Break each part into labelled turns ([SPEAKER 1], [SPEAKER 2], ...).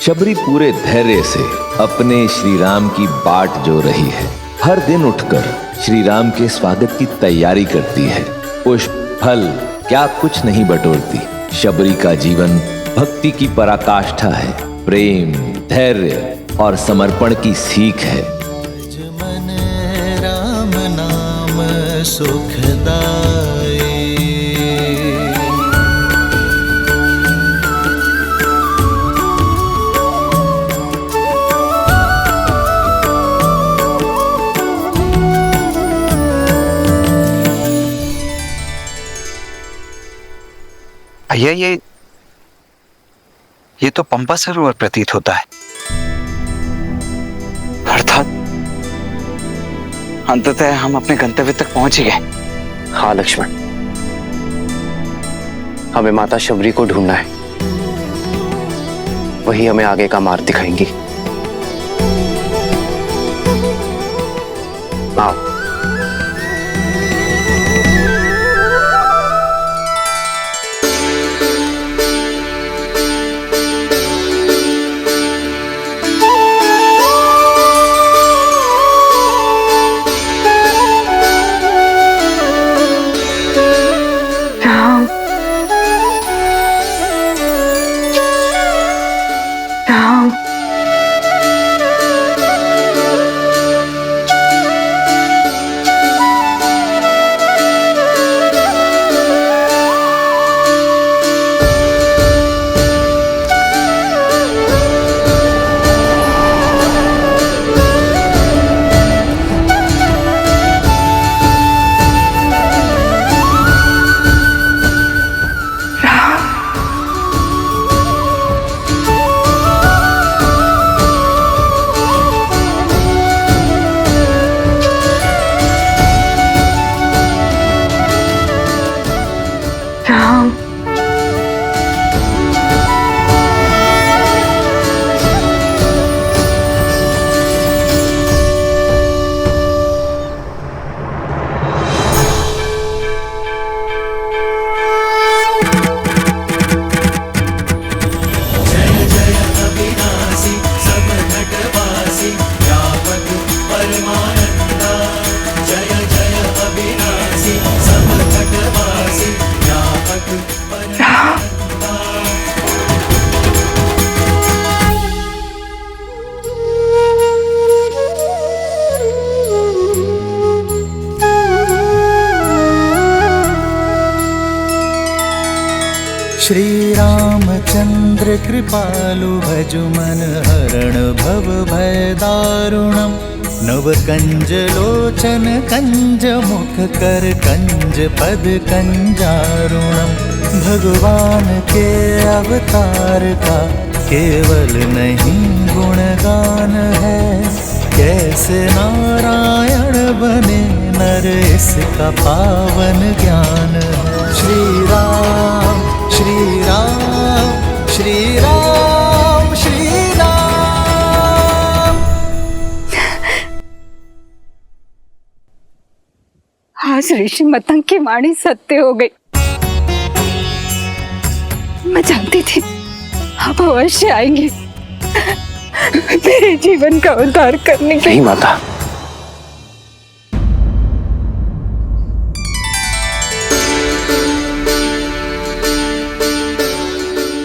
[SPEAKER 1] शबरी पूरे धैर्य से अपने श्री राम की बाट जो रही है। हर दिन उठकर श्री राम के स्वागत की तैयारी करती है। पुष्प फल क्या कुछ नहीं बटोरती। शबरी का जीवन भक्ति की पराकाष्ठा है, प्रेम, धैर्य और समर्पण की सीख है।
[SPEAKER 2] मन राम नाम सुखदाई।
[SPEAKER 3] भैया ये तो पंपा सरोवर प्रतीत होता है। अर्थात अंततः हम अपने गंतव्य तक पहुंच ही गए।
[SPEAKER 4] हाँ लक्ष्मण, हमें माता शबरी को ढूंढना है। वही हमें आगे का मार्ग दिखाएंगी। आओ।
[SPEAKER 2] श्री रामचंद्र कृपालु भजु मन हरण भव भय दारुणम। नव कंज लोचन कंज मुख कर कंज पद कंजारुणम। भगवान के अवतार का केवल नहीं गुणगान है, कैसे नारायण बने नर इसका पावन ज्ञान है। श्री राम श्री राम श्री राम श्री राम।
[SPEAKER 5] आज ऋषि मतंग की वाणी सत्य हो गई। मैं जानती थी आप अवश्य आएंगे मेरे जीवन का उद्धार करने के लिए।
[SPEAKER 4] नहीं माता,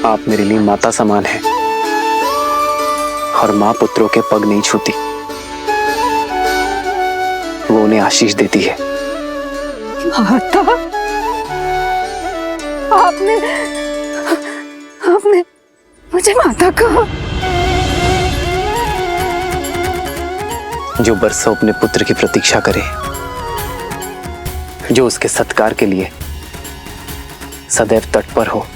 [SPEAKER 4] आप मेरे लिए माता समान हैं और मां पुत्रों के पग नहीं छूती, वो उन्हें आशीष देती है।
[SPEAKER 5] माता, आपने मुझे माता कहा।
[SPEAKER 4] जो बरसों अपने पुत्र की प्रतीक्षा करे, जो उसके सत्कार के लिए सदैव तत्पर हो,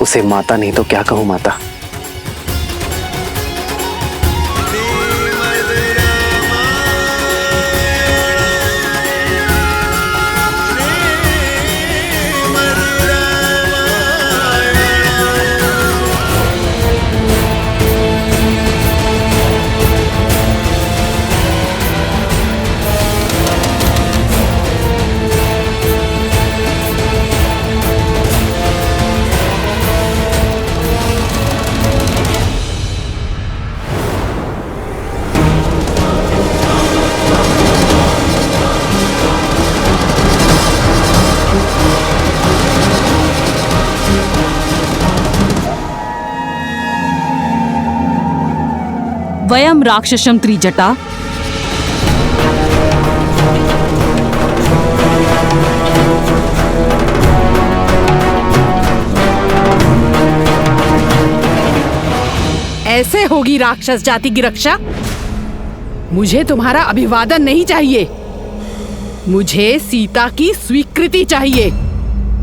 [SPEAKER 4] उसे माता नहीं तो क्या कहूं माता।
[SPEAKER 6] वयम राक्षसम त्रिजटा
[SPEAKER 7] ऐसे होगी राक्षस जाति की रक्षा? मुझे तुम्हारा अभिवादन नहीं चाहिए, मुझे सीता की स्वीकृति चाहिए।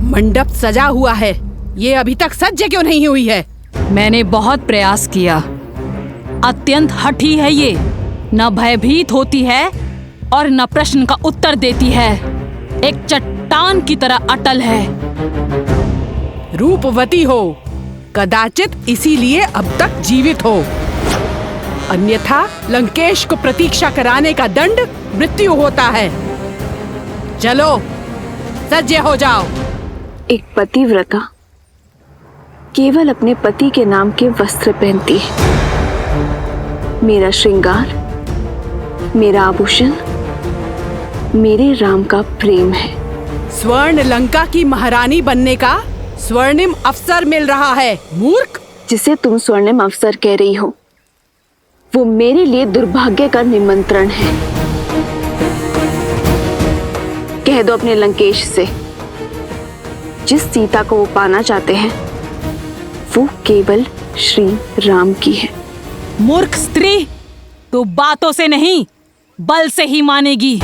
[SPEAKER 7] मंडप सजा हुआ है, ये अभी तक सज्ज क्यों नहीं हुई है?
[SPEAKER 6] मैंने बहुत प्रयास किया। अत्यंत हठी है ये, न भयभीत होती है और न प्रश्न का उत्तर देती है। एक चट्टान की तरह अटल है।
[SPEAKER 7] रूपवती हो, कदाचित इसीलिए अब तक जीवित हो, अन्यथा लंकेश को प्रतीक्षा कराने का दंड मृत्यु होता है। चलो सज्ज हो जाओ।
[SPEAKER 8] एक पतिव्रता केवल अपने पति के नाम के वस्त्र पहनती है। मेरा श्रृंगार, मेरा आभूषण, मेरे राम का प्रेम है।
[SPEAKER 7] स्वर्ण लंका की महारानी बनने का स्वर्णिम अवसर मिल रहा है, मूर्ख।
[SPEAKER 8] जिसे तुम स्वर्णिम अवसर कह रही हो, वो मेरे लिए दुर्भाग्य का निमंत्रण है। कह दो अपने लंकेश से, जिस सीता को वो पाना चाहते हैं वो केवल श्री राम की है।
[SPEAKER 6] मूर्ख स्त्री, तो बातों से नहीं बल से ही मानेगी।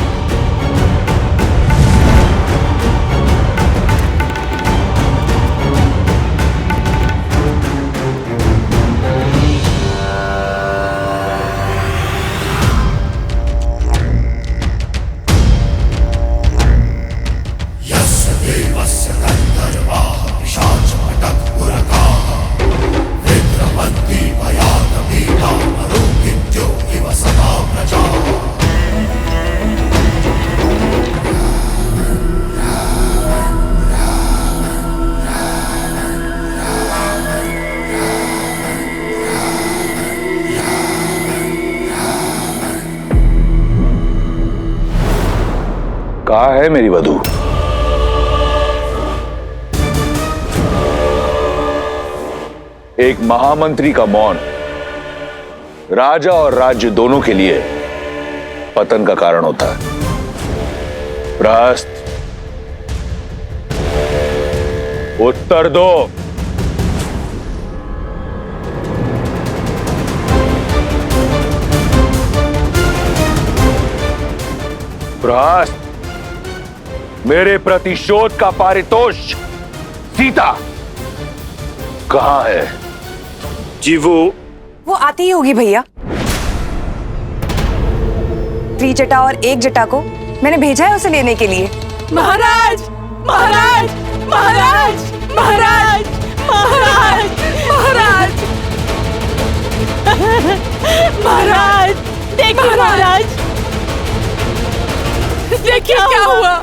[SPEAKER 9] कहाँ है मेरी वधू? एक महामंत्री का मौन राजा और राज्य दोनों के लिए पतन का कारण होता है। प्रहस्त, उत्तर दो। प्रहस्त, मेरे प्रतिशोध का पारितोष सीता कहां है?
[SPEAKER 10] जी वो आती ही होगी भैया। त्रिजटा और एक जटा को मैंने भेजा है उसे लेने के लिए।
[SPEAKER 7] महाराज, महाराज, महाराज, महाराज, महाराज, महाराज, महाराज, देखिए महाराज, देखिए क्या हुआ।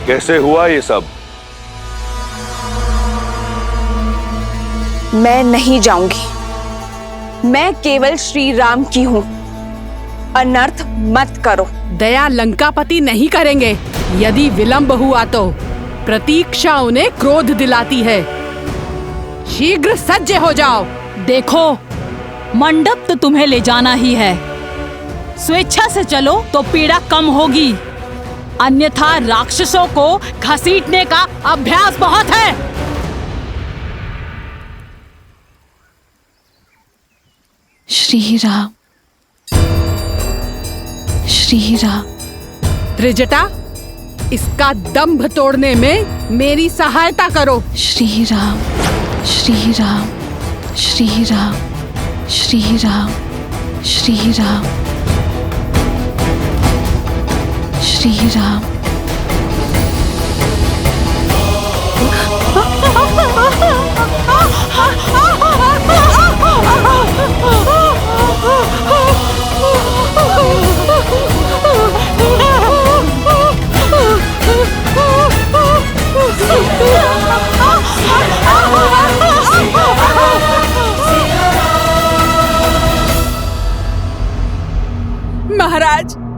[SPEAKER 9] कैसे हुआ ये सब?
[SPEAKER 10] मैं नहीं जाऊंगी, मैं केवल श्री राम की हूं। अनर्थ मत करो।
[SPEAKER 7] दया लंकापति नहीं करेंगे। यदि विलंब हुआ तो प्रतीक्षा उन्हें क्रोध दिलाती है। शीघ्र सज्ज हो जाओ।
[SPEAKER 6] देखो, मंडप तो तुम्हें ले जाना ही है। स्वेच्छा से चलो तो पीड़ा कम होगी, अन्यथा राक्षसों को घसीटने का अभ्यास बहुत है।
[SPEAKER 8] श्री राम, श्री राम।
[SPEAKER 7] त्रिजटा, इसका दंभ तोड़ने में मेरी सहायता करो।
[SPEAKER 8] श्री राम, श्री राम, श्री राम, श्री राम, श्री राम, श्री राम।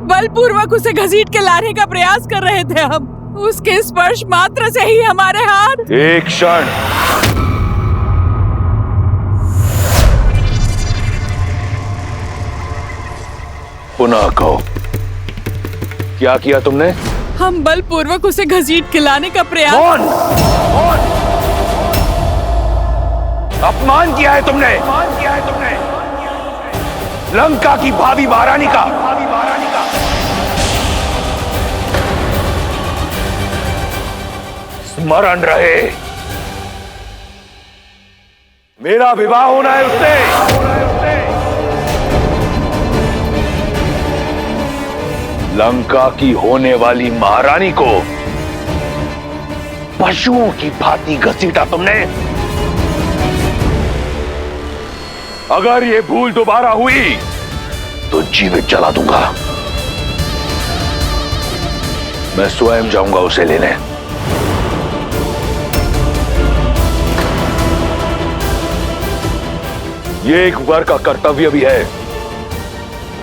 [SPEAKER 7] बलपूर्वक उसे घसीट के लाने का प्रयास कर रहे थे हम। उसके स्पर्श मात्र से ही हमारे हाथ।
[SPEAKER 9] एक क्षण। पुनः कहो, क्या किया तुमने?
[SPEAKER 7] हम बलपूर्वक उसे घसीट के लाने का प्रयास।
[SPEAKER 9] कौन? अपमान किया है तुमने। लंका की भावी महारानी का। स्मरण रहे, मेरा विवाह होना है उससे। लंका की होने वाली महारानी को पशुओं की भांति घसीटा तुमने। अगर ये भूल दोबारा हुई तो जीवित जला दूंगा। मैं स्वयं जाऊंगा उसे लेने। ये एक वर का कर्तव्य भी है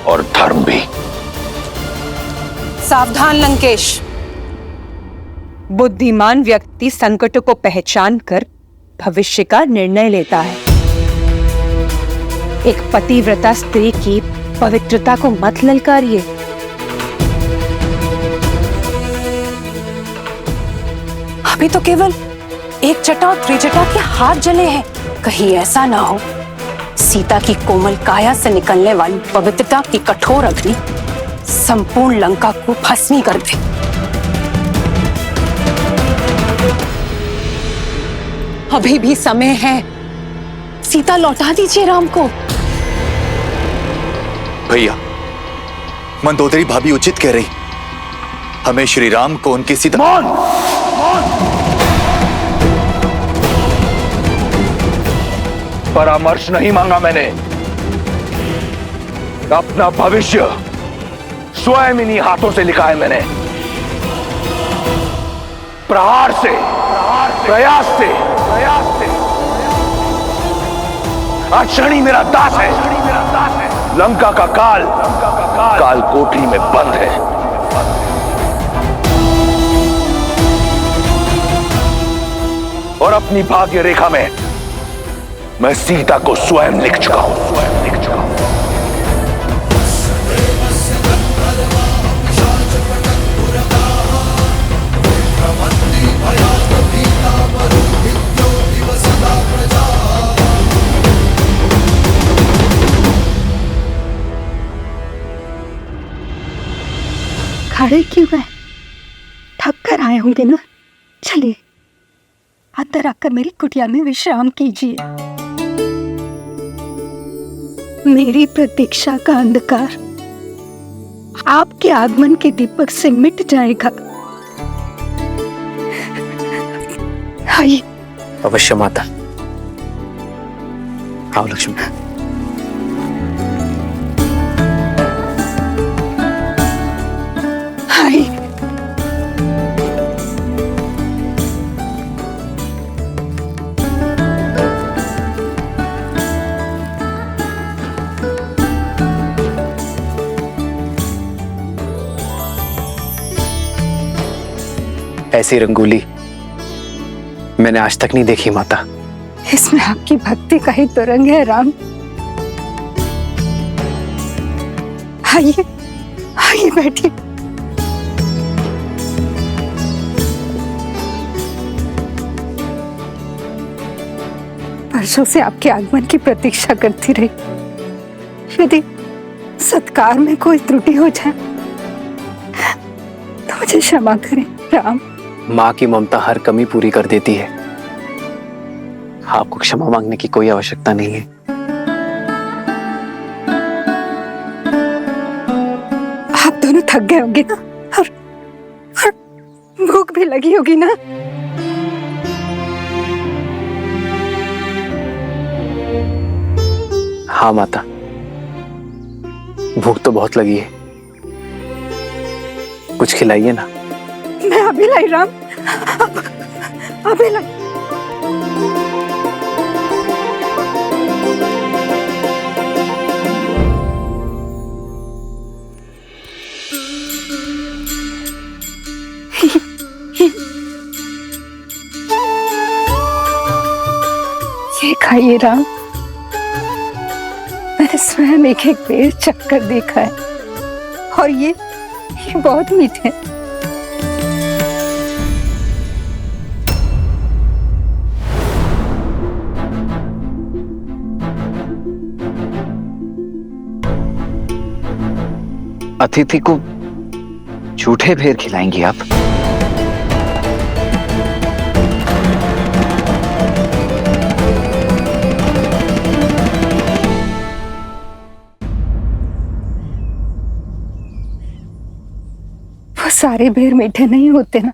[SPEAKER 9] और धर्म भी।
[SPEAKER 10] सावधान लंकेश। बुद्धिमान व्यक्ति संकटों को पहचान कर भविष्य का निर्णय लेता है। एक पतिव्रता स्त्री की पवित्रता को मत ललकारिए। अभी तो केवल एक जटा और त्रिजटा के हाथ जले हैं। कहीं ऐसा ना हो सीता की कोमल काया से निकलने वाली पवित्रता की कठोर अग्नि संपूर्ण लंका को भस्मी कर दे। अभी भी समय है, सीता लौटा दीजिए राम को।
[SPEAKER 11] भैया, मंदोदरी भाभी उचित कह रही। हमें श्री राम को उनकी सीता।
[SPEAKER 9] परामर्श नहीं मांगा मैंने। अपना भविष्य स्वयं इन्हीं हाथों से लिखा है मैंने। प्रहार से, प्रयास से। आज शनि मेरा दास है। लंका का काल कोठरी में बंद है। और अपनी भाग्य रेखा में मैं सीता को स्वयं लिख चुका हूं।
[SPEAKER 5] खड़े क्यों हैं? थक कर आए होंगे ना। चलिए अंदर आकर मेरी कुटिया में विश्राम कीजिए। मेरी प्रतीक्षा का अंधकार आपके आगमन के दीपक से मिट जाएगा। आइए।
[SPEAKER 4] अवश्य माता। आओ लक्ष्मी।
[SPEAKER 5] आइए।
[SPEAKER 4] ऐसी रंगोली मैंने आज तक नहीं देखी माता।
[SPEAKER 5] इसमें आपकी भक्ति का ही तो रंग है राम। आइए आइए बैठिए। वर्षों से आपके आगमन की प्रतीक्षा करती रही। यदि सत्कार में कोई त्रुटि हो जाए तो मुझे क्षमा करें राम।
[SPEAKER 4] माँ की ममता हर कमी पूरी कर देती है। आपको क्षमा मांगने की कोई आवश्यकता नहीं है।
[SPEAKER 5] आप दोनों थक गए होंगे ना और भूख भी लगी होगी ना।
[SPEAKER 4] हाँ माता, भूख तो बहुत लगी है। कुछ खिलाइए ना।
[SPEAKER 5] मैं अभी लाई राम, अभी लाई। खाइए राम, मैंने स्वयं एक एक बेर चखकर देखा है और ये बहुत मीठे हैं।
[SPEAKER 3] अतिथि को झूठे भेर खिलाएंगी आप?
[SPEAKER 5] वो सारे बेर मीठे नहीं होते ना,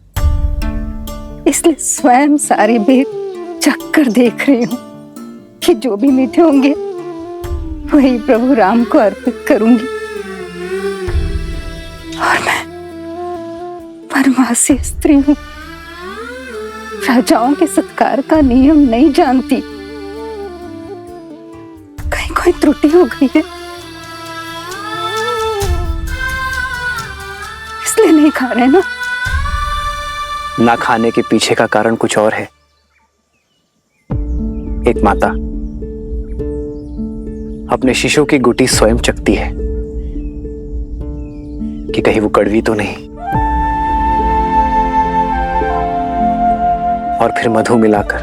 [SPEAKER 5] इसलिए स्वयं सारे बेर चखकर देख रही हूँ कि जो भी मीठे होंगे वही प्रभु राम को अर्पित करूंगी। और मैं वनवासी स्त्री हूं, राजाओं के सत्कार का नियम नहीं जानती। कहीं कोई त्रुटि हो गई है इसलिए नहीं खा रहे ना?
[SPEAKER 4] ना खाने के पीछे का कारण कुछ और है। एक माता अपने शिशु की गुटी स्वयं चखती है कि कहीं वो कड़वी तो नहीं, और फिर मधु मिलाकर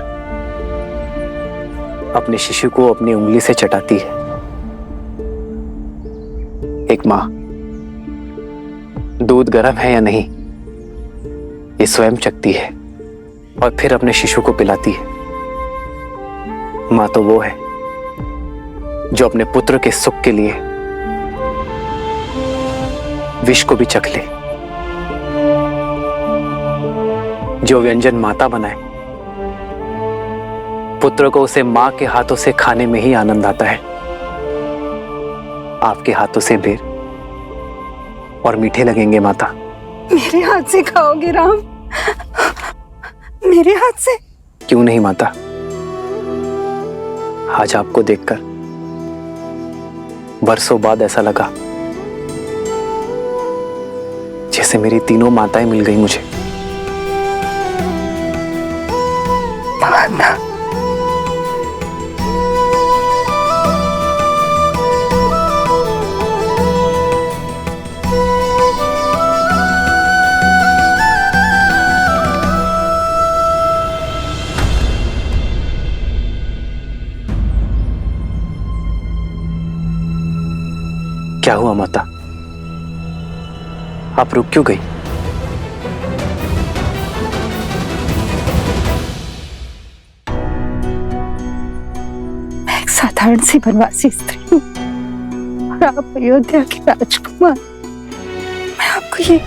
[SPEAKER 4] अपने शिशु को अपनी उंगली से चटाती है। एक मां दूध गर्म है या नहीं ये स्वयं चखती है और फिर अपने शिशु को पिलाती है। मां तो वो है जो अपने पुत्र के सुख के लिए विष को भी चख ले। जो व्यंजन माता बनाए पुत्र को उसे मां के हाथों से खाने में ही आनंद आता है। आपके हाथों से बेर और मीठे लगेंगे माता।
[SPEAKER 5] मेरे हाथ से खाओगे राम? मेरे हाथ से?
[SPEAKER 4] क्यों नहीं माता, आज आपको देखकर बरसों बाद ऐसा लगा जैसे मेरी तीनों माताएं मिल गई मुझे।
[SPEAKER 5] माता,
[SPEAKER 4] क्या हुआ माता, आप रुक क्यों गई?
[SPEAKER 5] मैं एक साधारण सी वनवासी स्त्री हूँ और आप अयोध्या के राजकुमार। मैं आपको ये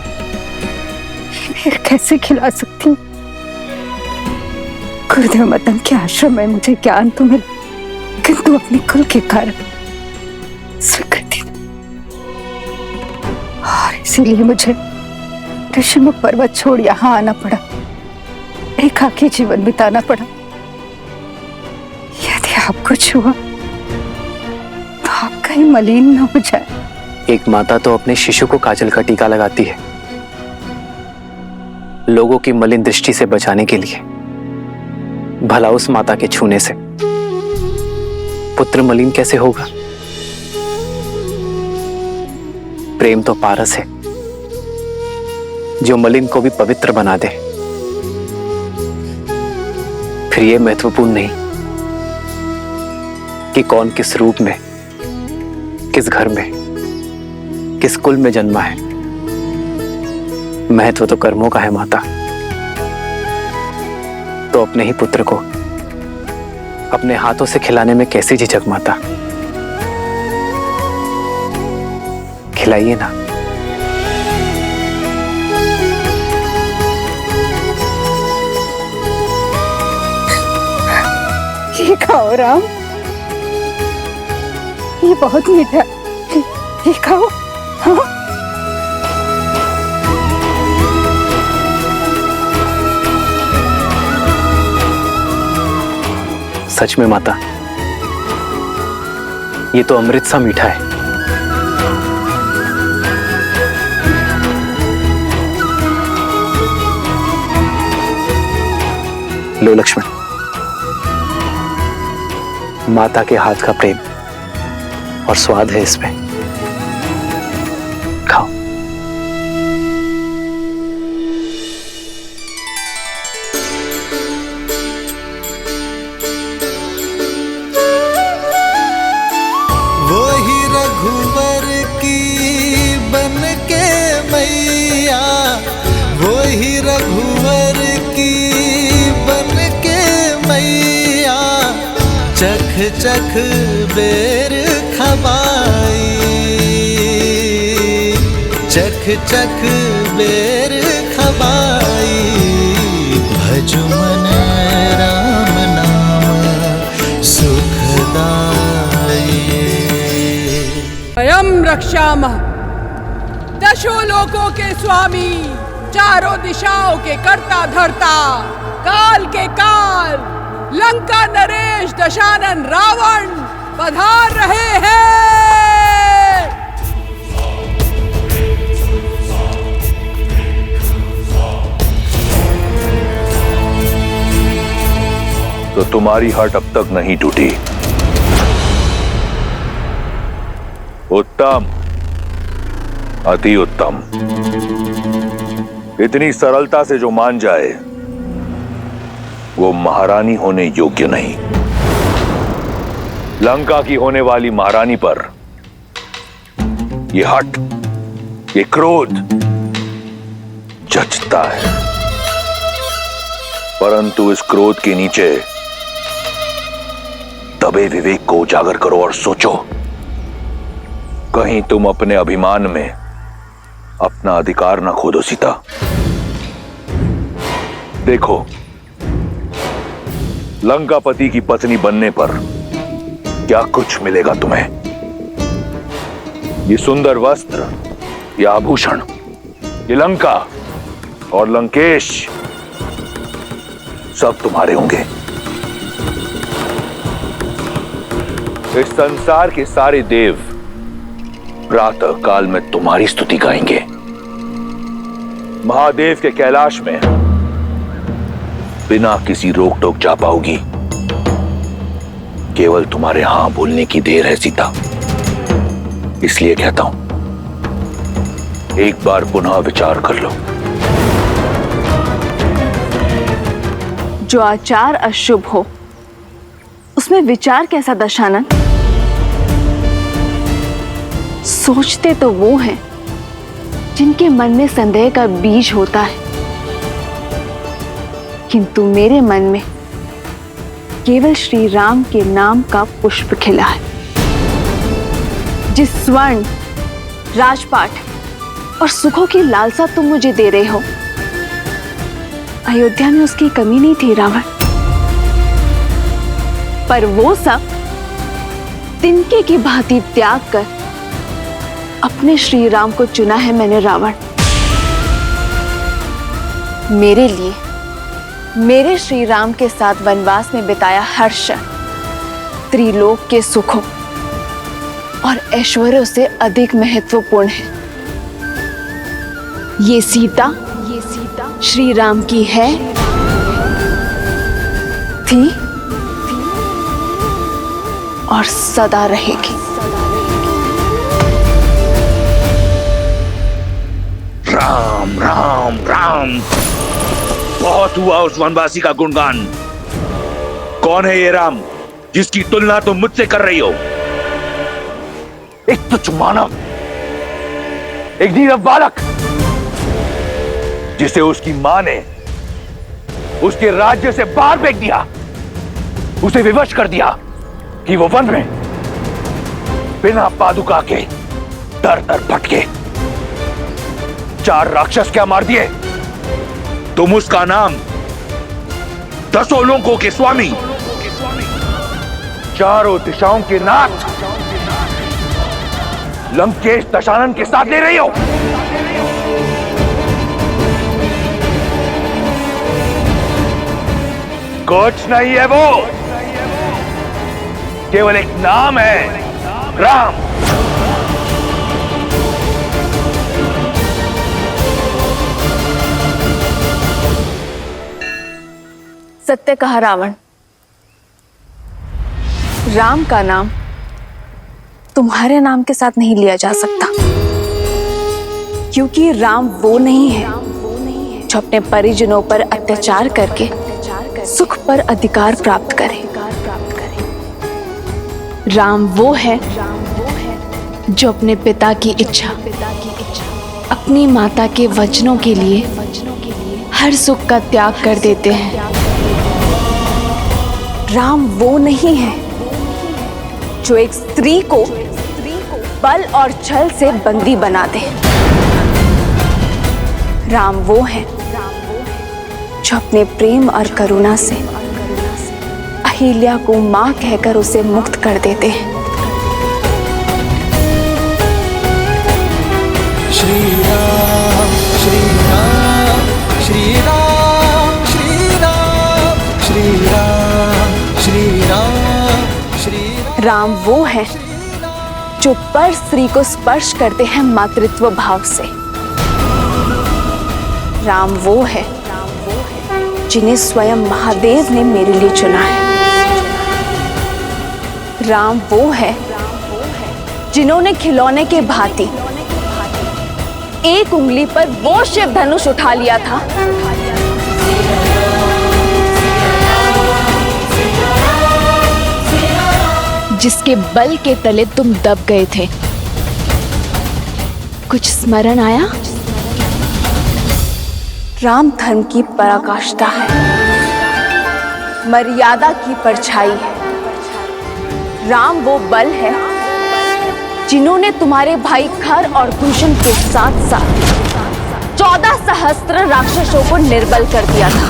[SPEAKER 5] बेर कैसे खिला सकती हूँ? गुरुदेव मदन के आश्रम में मुझे ज्ञान तो मिला, किंतु अपने कुल के कारण स्वीकृति नहीं। और इसीलिए मुझे ऋषिमुख पर्वत छोड़ यहाँ आना पड़ा, एकाकी जीवन बिताना पड़ा। यदि आपको छुआ तो आप कहीं मलिन न हो जाए।
[SPEAKER 4] एक माता तो अपने शिशु को काजल का टीका लगाती है लोगों की मलिन दृष्टि से बचाने के लिए। भला उस माता के छूने से पुत्र मलिन कैसे होगा? प्रेम तो पारस है जो मलिन को भी पवित्र बना दे। फिर यह महत्वपूर्ण नहीं कि कौन किस रूप में, किस घर में, किस कुल में जन्मा है। महत्व तो कर्मों का है माता। तो अपने ही पुत्र को अपने हाथों से खिलाने में कैसी झिझक माता? खिलाइए ना।
[SPEAKER 5] ये खाओ राम, ये बहुत मीठा है, ये खाओ। हाँ?
[SPEAKER 4] सच में माता, ये तो अमृत सा मीठा है। लो लक्ष्मण, माता के हाथ का प्रेम और स्वाद है इसमें। खाओ।
[SPEAKER 2] वही रघुवर की बन के मैया, वही रघुवर की बन के मैया, चख चख बेर खबाई, चख चख बेर खबाई, भजु मन राम नाम सुखदाई।
[SPEAKER 7] स्वयं रक्षामः, दशों लोकों के स्वामी, चारों दिशाओं के कर्ता धर्ता, काल के काल, लंका नरेश दशानन रावण पधार रहे हैं।
[SPEAKER 9] तो तुम्हारी हट अब तक नहीं टूटी। उत्तम, अति उत्तम। इतनी सरलता से जो मान जाए वो महारानी होने योग्य नहीं। लंका की होने वाली महारानी पर यह हट, ये क्रोध जचता है, परंतु इस क्रोध के नीचे दबे विवेक को उजागर करो और सोचो, कहीं तुम अपने अभिमान में अपना अधिकार न खो दो। सीता, देखो, लंकापति की पत्नी बनने पर क्या कुछ मिलेगा तुम्हें। ये सुंदर वस्त्र, ये आभूषण, ये लंका और लंकेश सब तुम्हारे होंगे। इस संसार के सारे देव प्रातः काल में तुम्हारी स्तुति गाएंगे। महादेव के कैलाश में बिना किसी रोक टोक जा पाओगी। केवल तुम्हारे हां बोलने की देर है सीता। इसलिए कहता हूं, एक बार पुनः विचार कर लो।
[SPEAKER 8] जो आचार अशुभ हो उसमें विचार कैसा दशानन? सोचते तो वो हैं जिनके मन में संदेह का बीज होता है, किंतु मेरे मन में केवल श्री राम के नाम का पुष्प खिला है। जिस स्वर्ण, राजपाट और सुखों की लालसा तुम मुझे दे रहे हो, अयोध्या में उसकी कमी नहीं थी रावण। पर वो सब तिनके की भांति त्याग कर अपने श्री राम को चुना है मैंने रावण। मेरे लिए, मेरे श्री राम के साथ वनवास में बिताया हर क्षण त्रिलोक के सुखों और ऐश्वर्यों से अधिक महत्वपूर्ण है। ये सीता श्री राम की है, थी और सदा रहेगी।
[SPEAKER 9] राम राम राम, बहुत हुआ उस वनवासी का गुणगान। कौन है ये राम जिसकी तुलना तुम मुझसे कर रही हो? एक तुच्छ मानव, एक नीरव बालक, जिसे उसकी मां ने उसके राज्य से बाहर फेंक दिया, उसे विवश कर दिया कि वो वन में बिना पादुका के दर दर भटके। 4 राक्षस क्या मार दिए? तुम उसका नाम 10 लोकों के स्वामी, चारों दिशाओं के नाथ लंकेश दशानन के साथ ले रही हो। कुछ नहीं है वो, केवल एक नाम है, राम।
[SPEAKER 8] सत्य कहा रावण। राम का नाम तुम्हारे नाम के साथ नहीं लिया जा सकता, क्योंकि राम वो नहीं है जो अपने परिजनों पर अत्याचार करके सुख पर अधिकार प्राप्त करे। राम वो है जो अपने पिता की इच्छा, अपनी माता के वचनों के लिए हर सुख का त्याग कर देते हैं। राम वो नहीं है जो एक स्त्री को बल और छल से बंदी बना दे। राम वो है जो अपने प्रेम और करुणा से अहिल्या को मां कहकर उसे मुक्त कर देते हैं।
[SPEAKER 2] श्री राम श्री राम श्री राम श्री राम श्री राम श्री राम श्री राम।
[SPEAKER 8] राम वो है जो पर स्त्री को स्पर्श करते हैं मातृत्व भाव से। राम वो है जिन्हें स्वयं महादेव ने मेरे लिए चुना है। राम वो है जिन्होंने खिलौने के भांति एक उंगली पर वो शिव धनुष उठा लिया था जिसके बल के तले तुम दब गए थे। कुछ स्मरण आया? राम धर्म की पराकाष्ठा है, मर्यादा की परछाई है। राम वो बल है जिन्होंने तुम्हारे भाई खर और कुशन के साथ साथ 14 सहस्त्र राक्षसों को निर्बल कर दिया था।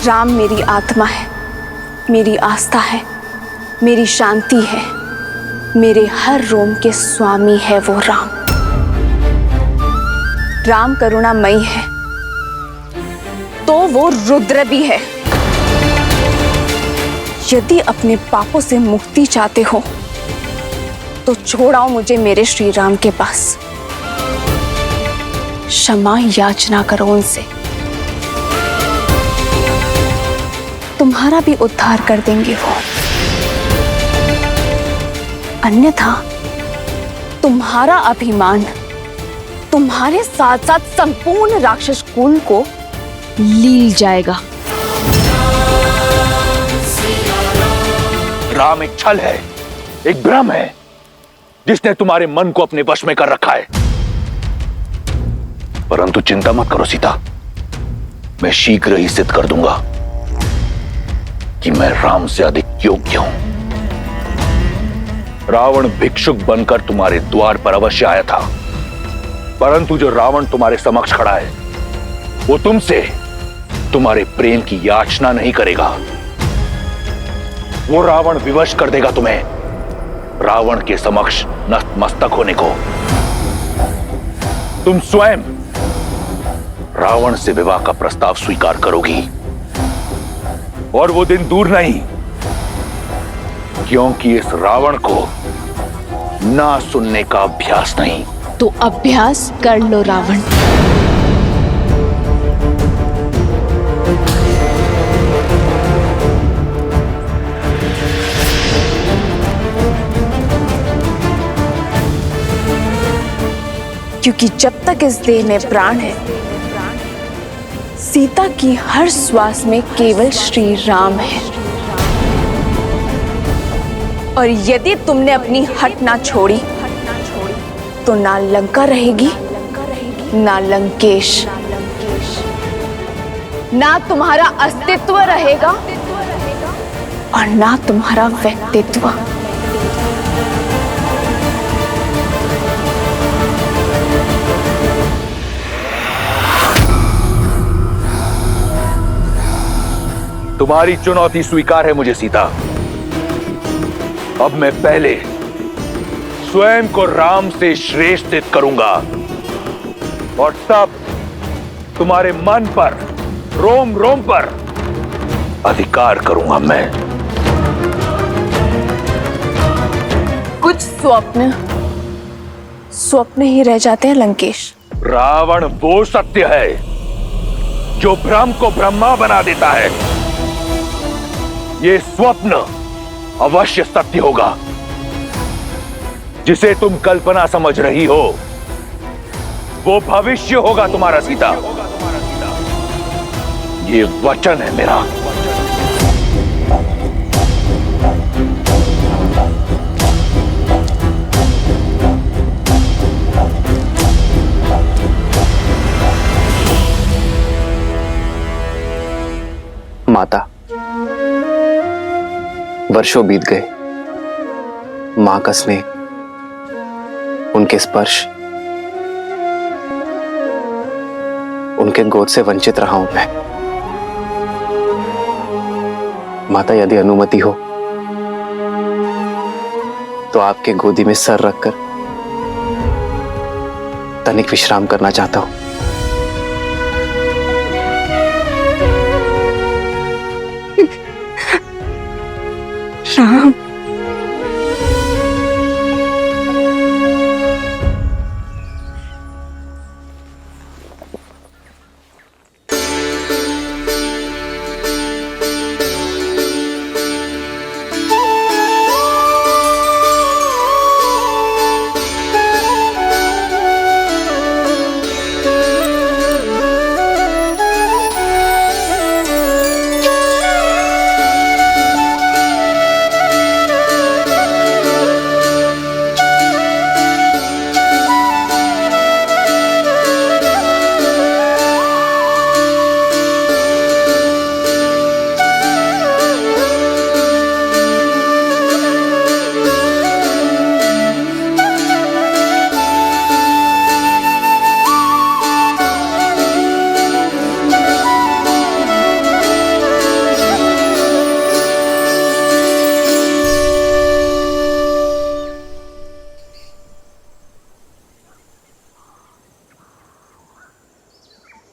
[SPEAKER 8] राम मेरी आत्मा है, मेरी आस्था है, मेरी शांति है, मेरे हर रोम के स्वामी है वो राम। राम करुणामयी है तो वो रुद्र भी है। यदि अपने पापों से मुक्ति चाहते हो तो छोड़ाओ मुझे मेरे श्री राम के पास। क्षमा याचना करो उनसे, तुम्हारा भी उद्धार कर देंगे वो। अन्यथा तुम्हारा अभिमान तुम्हारे साथ साथ संपूर्ण राक्षस कुल को लील जाएगा।
[SPEAKER 9] राम एक छल है, एक भ्रम है जिसने तुम्हारे मन को अपने वश में कर रखा है। परंतु चिंता मत करो सीता, मैं शीघ्र ही सिद्ध कर दूंगा कि मैं राम से अधिक योग्य हूं। रावण भिक्षुक बनकर तुम्हारे द्वार पर अवश्य आया था, परंतु जो रावण तुम्हारे समक्ष खड़ा है वो तुमसे तुम्हारे प्रेम की याचना नहीं करेगा। वो रावण विवश कर देगा तुम्हें रावण के समक्ष नतमस्तक होने को। तुम स्वयं रावण से विवाह का प्रस्ताव स्वीकार करोगी, और वो दिन दूर नहीं, क्योंकि इस रावण को ना सुनने का अभ्यास नहीं।
[SPEAKER 8] तो अभ्यास कर लो रावण। क्योंकि जब तक इस देह में प्राण है, सीता की हर श्वास में केवल श्री राम है। और यदि तुमने अपनी हट ना छोड़ी तो ना लंका रहेगी, ना लंकेश, ना तुम्हारा अस्तित्व रहेगा और ना तुम्हारा व्यक्तित्व।
[SPEAKER 9] तुम्हारी चुनौती स्वीकार है मुझे सीता। अब मैं पहले स्वयं को राम से श्रेष्ठ करूंगा और तब तुम्हारे मन पर, रोम रोम पर अधिकार करूंगा मैं।
[SPEAKER 8] कुछ स्वप्न ही रह जाते हैं लंकेश।
[SPEAKER 9] रावण वो सत्य है जो भ्रम को ब्रह्मा बना देता है। ये स्वप्न अवश्य सत्य होगा। जिसे तुम कल्पना समझ रही हो वो भविष्य होगा तुम्हारा सीता। ये वचन है मेरा।
[SPEAKER 4] माता, वर्षों बीत गए। मां का स्नेह, उनके स्पर्श, उनके गोद से वंचित रहा हूं मैं। माता, यदि अनुमति हो तो आपके गोदी में सर रखकर तनिक विश्राम करना चाहता हूं।
[SPEAKER 5] राम,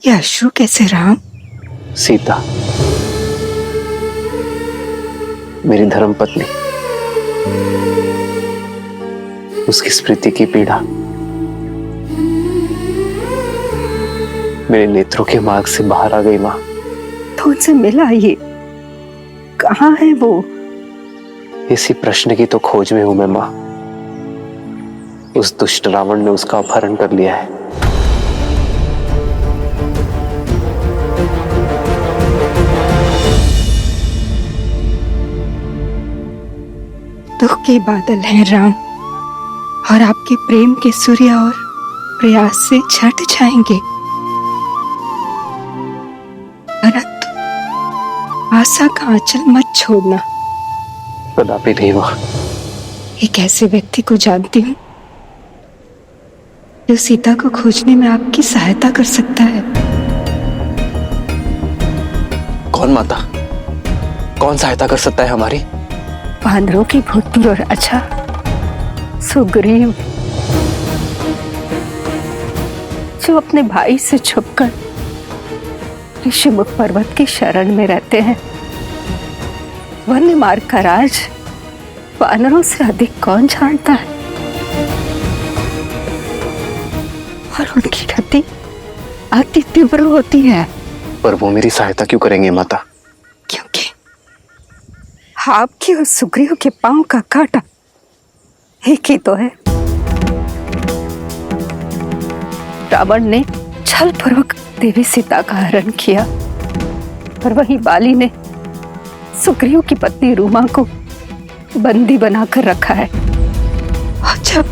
[SPEAKER 5] ये अश्रु कैसे राम?
[SPEAKER 4] सीता, मेरी धर्मपत्नी, उसकी स्मृति की पीड़ा मेरे नेत्रों के मार्ग से बाहर आ गई। मां,
[SPEAKER 5] तो उनसे मिला ये? कहाँ है वो?
[SPEAKER 4] इसी प्रश्न की तो खोज में हूं मैं मां। उस दुष्ट रावण ने उसका अपहरण कर लिया है।
[SPEAKER 5] दुख के बादल हैं राम, और आपके प्रेम के सूर्य और प्रयास से छट जाएंगे, परंतु आशा का आंचल मत छोड़ना।
[SPEAKER 4] कदापि नहीं मां।
[SPEAKER 5] एक ऐसे व्यक्ति को जानती हूँ जो सीता को खोजने में आपकी सहायता कर सकता है।
[SPEAKER 4] कौन माता? कौन सहायता कर सकता है हमारी?
[SPEAKER 5] वानरों की भूतपूर्व राजा सुग्रीव, जो अपने भाई से छुपकर ऋषिमुख पर्वत की शरण में रहते हैं। वन्य मार्ग का राज वानरों से अधिक कौन जानता है? और उनकी गति अति तीव्र होती है।
[SPEAKER 4] पर वो मेरी सहायता क्यों करेंगे माता?
[SPEAKER 5] क्योंकि आपके और सुग्रीव के पांव का कांटा एक ही तो है। रावण ने छलपूर्वक देवी सीता का हरण किया, और वहीं बाली ने सुग्रीव की पत्नी रूमा को बंदी बनाकर रखा है। और जब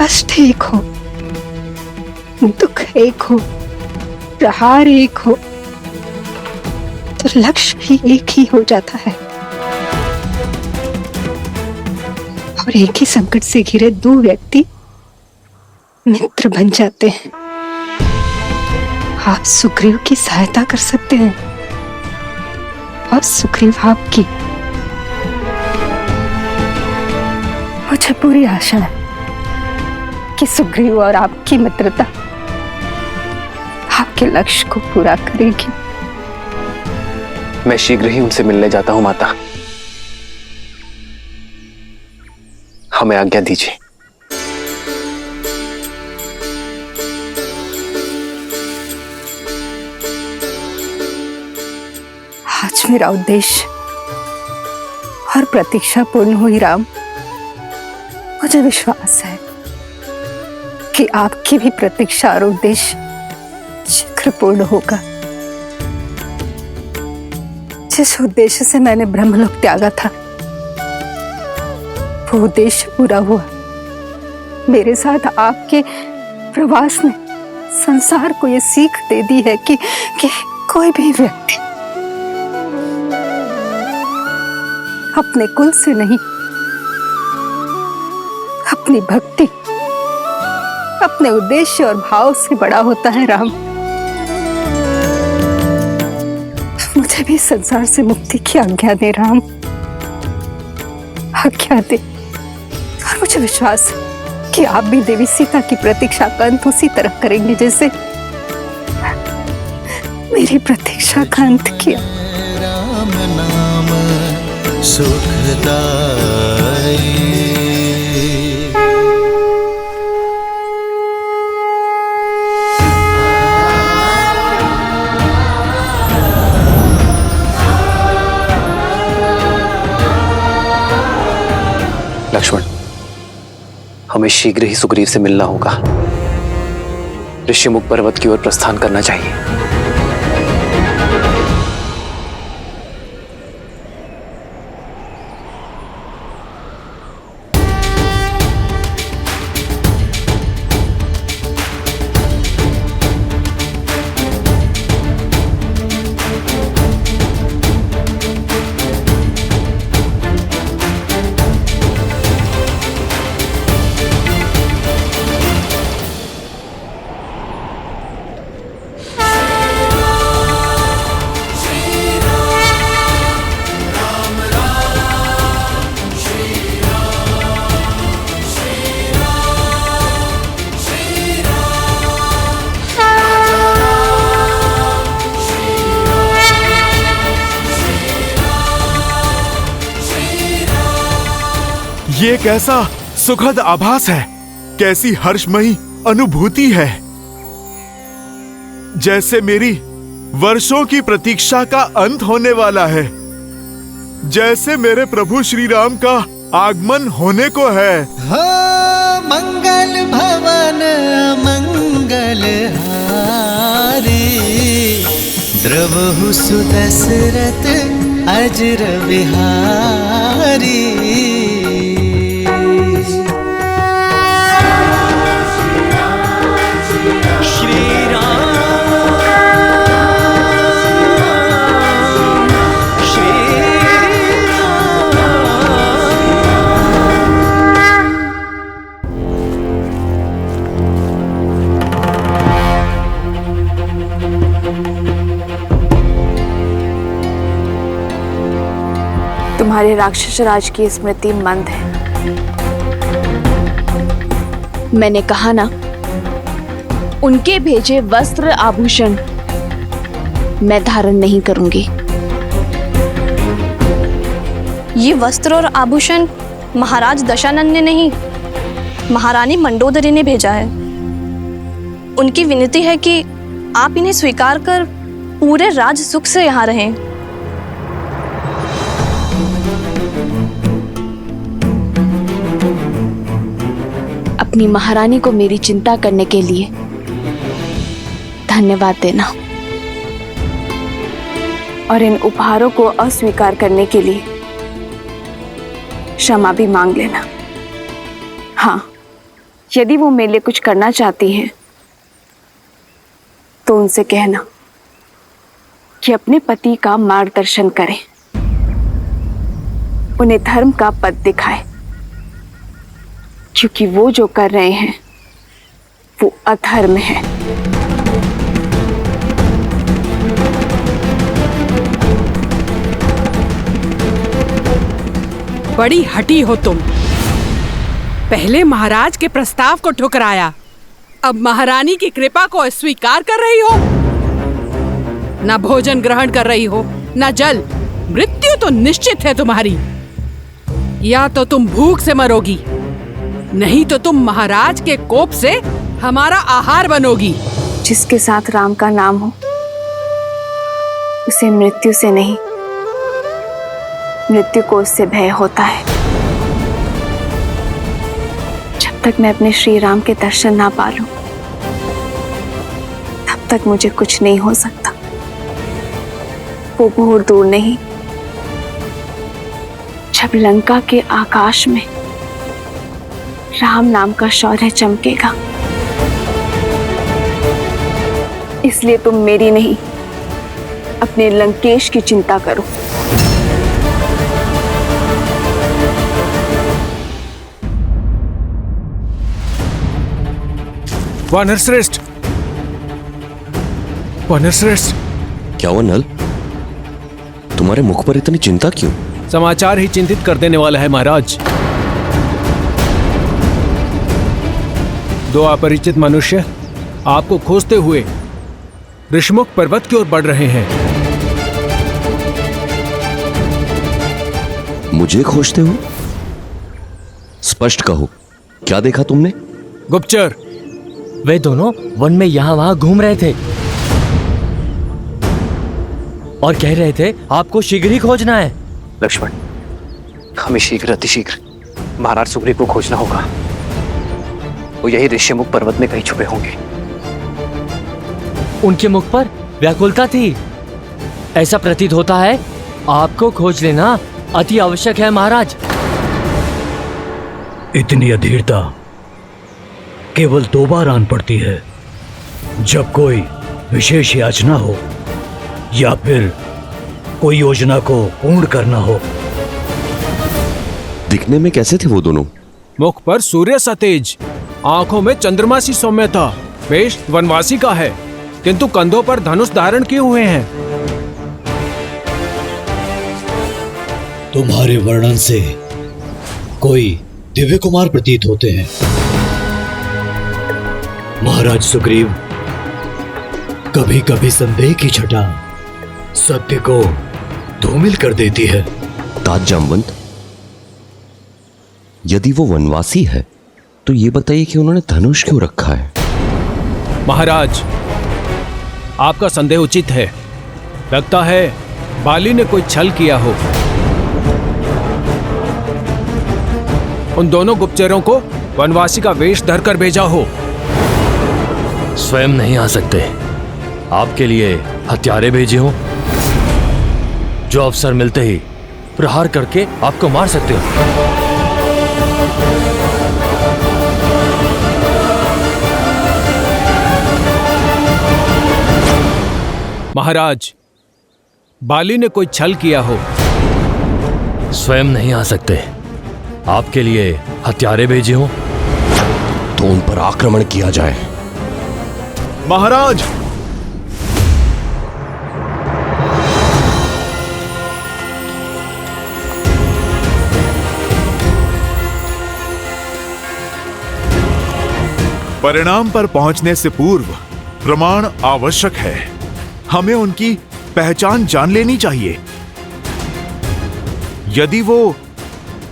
[SPEAKER 5] कष्ट एक हो, दुख एक हो, प्रहार एक हो, तो लक्ष्य भी एक ही हो जाता है। और एक ही संकट से घिरे दो व्यक्ति मित्र बन जाते हैं। आप सुग्रीव की सहायता कर सकते हैं और सुग्रीव आपकी। मुझे पूरी आशा है कि सुग्रीव और आपकी मित्रता आपके लक्ष्य को पूरा करेगी।
[SPEAKER 4] मैं शीघ्र ही उनसे मिलने जाता हूं माता। हमें आज्ञा दीजिए।
[SPEAKER 5] आज मेरा उद्देश्य और प्रतीक्षा पूर्ण हुई राम। मुझे विश्वास है कि आपकी भी प्रतीक्षा और उद्देश्य शीघ्र पूर्ण होगा। जिस उद्देश्य से मैंने ब्रह्मलोक त्यागा था वो उद्देश्य पूरा हुआ। मेरे साथ आपके प्रवास ने संसार को ये सीख दे दी है कि कोई भी व्यक्ति अपने कुल से नहीं, अपनी भक्ति, अपने उद्देश्य और भाव से बड़ा होता है राम। मुझे भी संसार से मुक्ति की आज्ञा दे राम, आज्ञा दे। और मुझे विश्वास है कि आप भी देवी सीता की प्रतीक्षा का अंत उसी तरह करेंगे जैसे मेरी प्रतीक्षा का अंत किया।
[SPEAKER 2] राम नाम सुखदाई।
[SPEAKER 4] लक्ष्मण, हमें शीघ्र ही सुग्रीव से मिलना होगा। ऋषिमुख पर्वत की ओर प्रस्थान करना चाहिए।
[SPEAKER 12] ये कैसा सुखद आभास है, कैसी हर्षमयी अनुभूति है। जैसे मेरी वर्षों की प्रतीक्षा का अंत होने वाला है, जैसे मेरे प्रभु श्री राम का आगमन होने को है।
[SPEAKER 2] हो मंगल भवन मंगल हारी, द्रवहु सुदशरथ अजर विहारी।
[SPEAKER 8] तुम्हारे राक्षस राज की स्मृति मंद है। मैंने कहा ना, उनके भेजे वस्त्र आभूषण मैं धारण नहीं करूंगी।
[SPEAKER 13] ये वस्त्र और आभूषण महाराज दशानन ने नहीं, महारानी मंडोदरी ने भेजा है। उनकी विनती है कि आप इन्हें स्वीकार कर पूरे राज सुख से यहाँ रहें।
[SPEAKER 8] अपनी महारानी को मेरी चिंता करने के लिए धन्यवाद देना और इन उपहारों को अस्वीकार करने के लिए क्षमा भी मांग लेना। हाँ, यदि वो मेरे लिए कुछ करना चाहती हैं तो उनसे कहना कि अपने पति का मार्गदर्शन करें, उन्हें धर्म का पथ दिखाए, क्योंकि वो जो कर रहे हैं वो अधर्म है।
[SPEAKER 7] बड़ी हठी हो तुम। पहले महाराज के प्रस्ताव को ठुकराया, अब महारानी की कृपा को अस्वीकार कर रही हो। ना भोजन ग्रहण कर रही हो, ना जल। मृत्यु तो निश्चित है तुम्हारी। या तो तुम भूख से मरोगी, नहीं तो तुम महाराज के कोप से हमारा आहार बनोगी।
[SPEAKER 8] जिसके साथ राम का नाम हो उसे मृत्यु से नहीं मृत्यु को उससे भय होता है। जब तक मैं अपने श्री राम के दर्शन ना पा लूं, तब तक मुझे कुछ नहीं हो सकता। वो बहुत दूर नहीं, जब लंका के आकाश में राम नाम का शौर्य चमकेगा। इसलिए तुम मेरी नहीं, अपने लंकेश की चिंता करो।
[SPEAKER 14] वानर श्रेष्ठ, वानर श्रेष्ठ।
[SPEAKER 15] क्या हुआ नल? तुम्हारे मुख पर इतनी चिंता क्यों?
[SPEAKER 14] समाचार ही चिंतित कर देने वाला है महाराज। दो अपरिचित मनुष्य आपको खोजते हुए ऋषमुख पर्वत की ओर बढ़ रहे हैं।
[SPEAKER 15] मुझे खोजते हो? स्पष्ट कहो, क्या देखा तुमने?
[SPEAKER 14] गुप्तचर,
[SPEAKER 16] वे दोनों वन में यहाँ वहाँ घूम रहे थे और कह रहे थे आपको शीघ्र ही खोजना है।
[SPEAKER 4] लक्ष्मण, हमें शीघ्र अतिशीघ्र महाराज सुग्रीव को खोजना होगा। वो यही ऋषमुख पर्वत में कहीं छुपे होंगे।
[SPEAKER 16] उनके मुख पर व्याकुलता थी। ऐसा प्रतीत होता है आपको खोज लेना अति आवश्यक है महाराज।
[SPEAKER 17] इतनी अधीरता केवल 2 बार आन पड़ती है, जब कोई विशेष याचना हो या फिर कोई योजना को पूर्ण करना हो।
[SPEAKER 15] दिखने में कैसे थे वो दोनों?
[SPEAKER 14] मुख पर सूर्य सा तेज, आंखों में चंद्रमा सी सौम्यता। वेश वनवासी का है, किंतु कंधों पर धनुष धारण किए हुए हैं।
[SPEAKER 17] तुम्हारे वर्णन से कोई दिव्य कुमार प्रतीत होते हैं। महाराज सुग्रीव, कभी कभी संदेह की छटा सत्य को धूमिल कर देती है।
[SPEAKER 15] तात जामवंत, यदि वो वनवासी है तो ये बताइए कि उन्होंने धनुष क्यों रखा है?
[SPEAKER 14] महाराज, आपका संदेह उचित है। लगता है बाली ने कोई छल किया हो। उन दोनों गुप्तचरों को वनवासी का वेश धरकर भेजा हो।
[SPEAKER 16] स्वयं नहीं आ सकते, आपके लिए हत्यारे भेजे हो जो अवसर मिलते ही प्रहार करके आपको मार सकते हो।
[SPEAKER 14] महाराज, बाली ने कोई छल किया हो।
[SPEAKER 16] स्वयं नहीं आ सकते, आपके लिए हत्यारे भेजे हो
[SPEAKER 15] तो उन पर आक्रमण किया जाए।
[SPEAKER 12] महाराज, परिणाम पर पहुंचने से पूर्व प्रमाण आवश्यक है। हमें उनकी पहचान जान लेनी चाहिए। यदि वो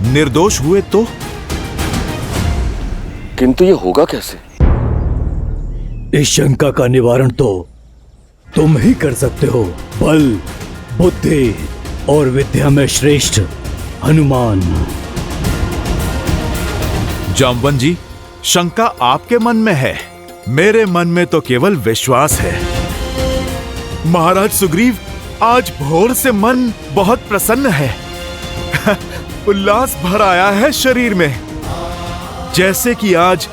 [SPEAKER 12] निर्दोष हुए तो?
[SPEAKER 15] किंतु ये होगा कैसे?
[SPEAKER 17] इस शंका का निवारण तो तुम ही कर सकते हो। बल, बुद्धि और विद्या में श्रेष्ठ हनुमान।
[SPEAKER 12] जामवंत जी, शंका आपके मन में है, मेरे मन में तो केवल विश्वास है। महाराज सुग्रीव, आज भोर से मन बहुत प्रसन्न है। उल्लास भर आया है शरीर में, जैसे कि आज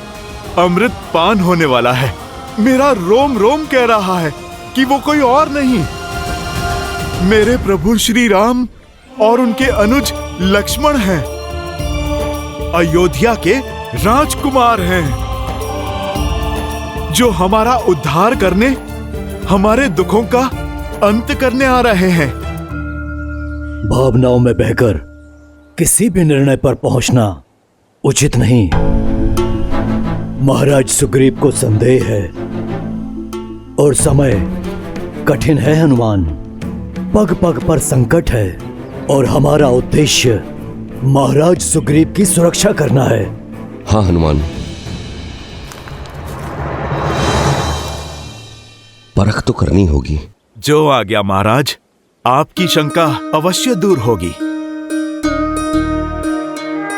[SPEAKER 12] अमृत पान होने वाला है। मेरा रोम रोम कह रहा है कि वो कोई और नहीं, मेरे प्रभु श्री राम और उनके अनुज लक्ष्मण हैं। अयोध्या के राजकुमार हैं, जो हमारा उद्धार करने, हमारे दुखों का अंत करने आ रहे हैं।
[SPEAKER 17] भावनाओं में बहकर किसी भी निर्णय पर पहुंचना उचित नहीं। महाराज सुग्रीव को संदेह है और समय कठिन है हनुमान। पग पग पर संकट है और हमारा उद्देश्य महाराज सुग्रीव की सुरक्षा करना है।
[SPEAKER 15] हाँ हनुमान, परख तो करनी होगी।
[SPEAKER 12] जो आ गया महाराज, आपकी शंका अवश्य दूर होगी।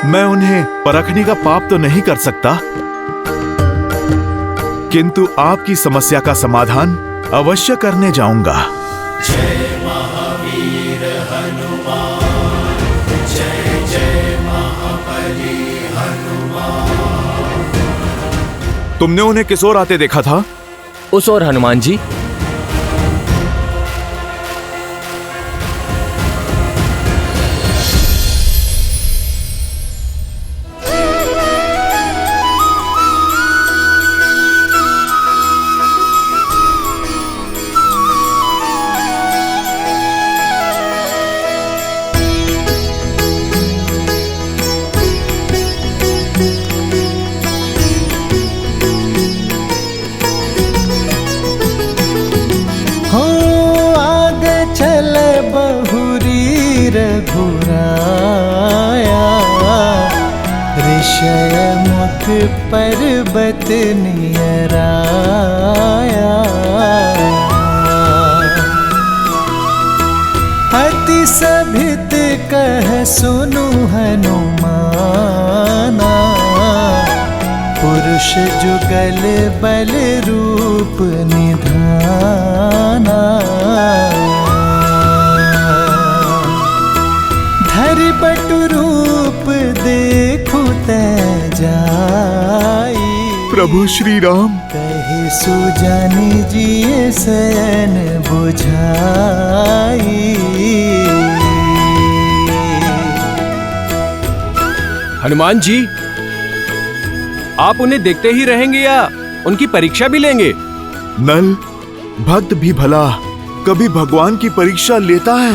[SPEAKER 12] मैं उन्हें परखने का पाप तो नहीं कर सकता, किंतु आपकी समस्या का समाधान अवश्य करने जाऊंगा।
[SPEAKER 2] जय महावीर हनुमान, जय जय महाबली हनुमान।
[SPEAKER 12] तुमने उन्हें किस ओर आते देखा था?
[SPEAKER 16] उस ओर हनुमान जी।
[SPEAKER 2] ऋषय मुख पर्वत नियराया, अति सभित कह सुनु हनुमाना, पुरुष जुगल बल रूप निधाना। धरि बटु रूप देखु जाई,
[SPEAKER 12] प्रभु श्री राम
[SPEAKER 2] कहे सुजानि जिये शयन बुझाई।
[SPEAKER 14] हनुमान जी, आप उन्हें देखते ही रहेंगे या उनकी परीक्षा भी लेंगे?
[SPEAKER 12] नल, भक्त भी भला कभी भगवान की परीक्षा लेता है?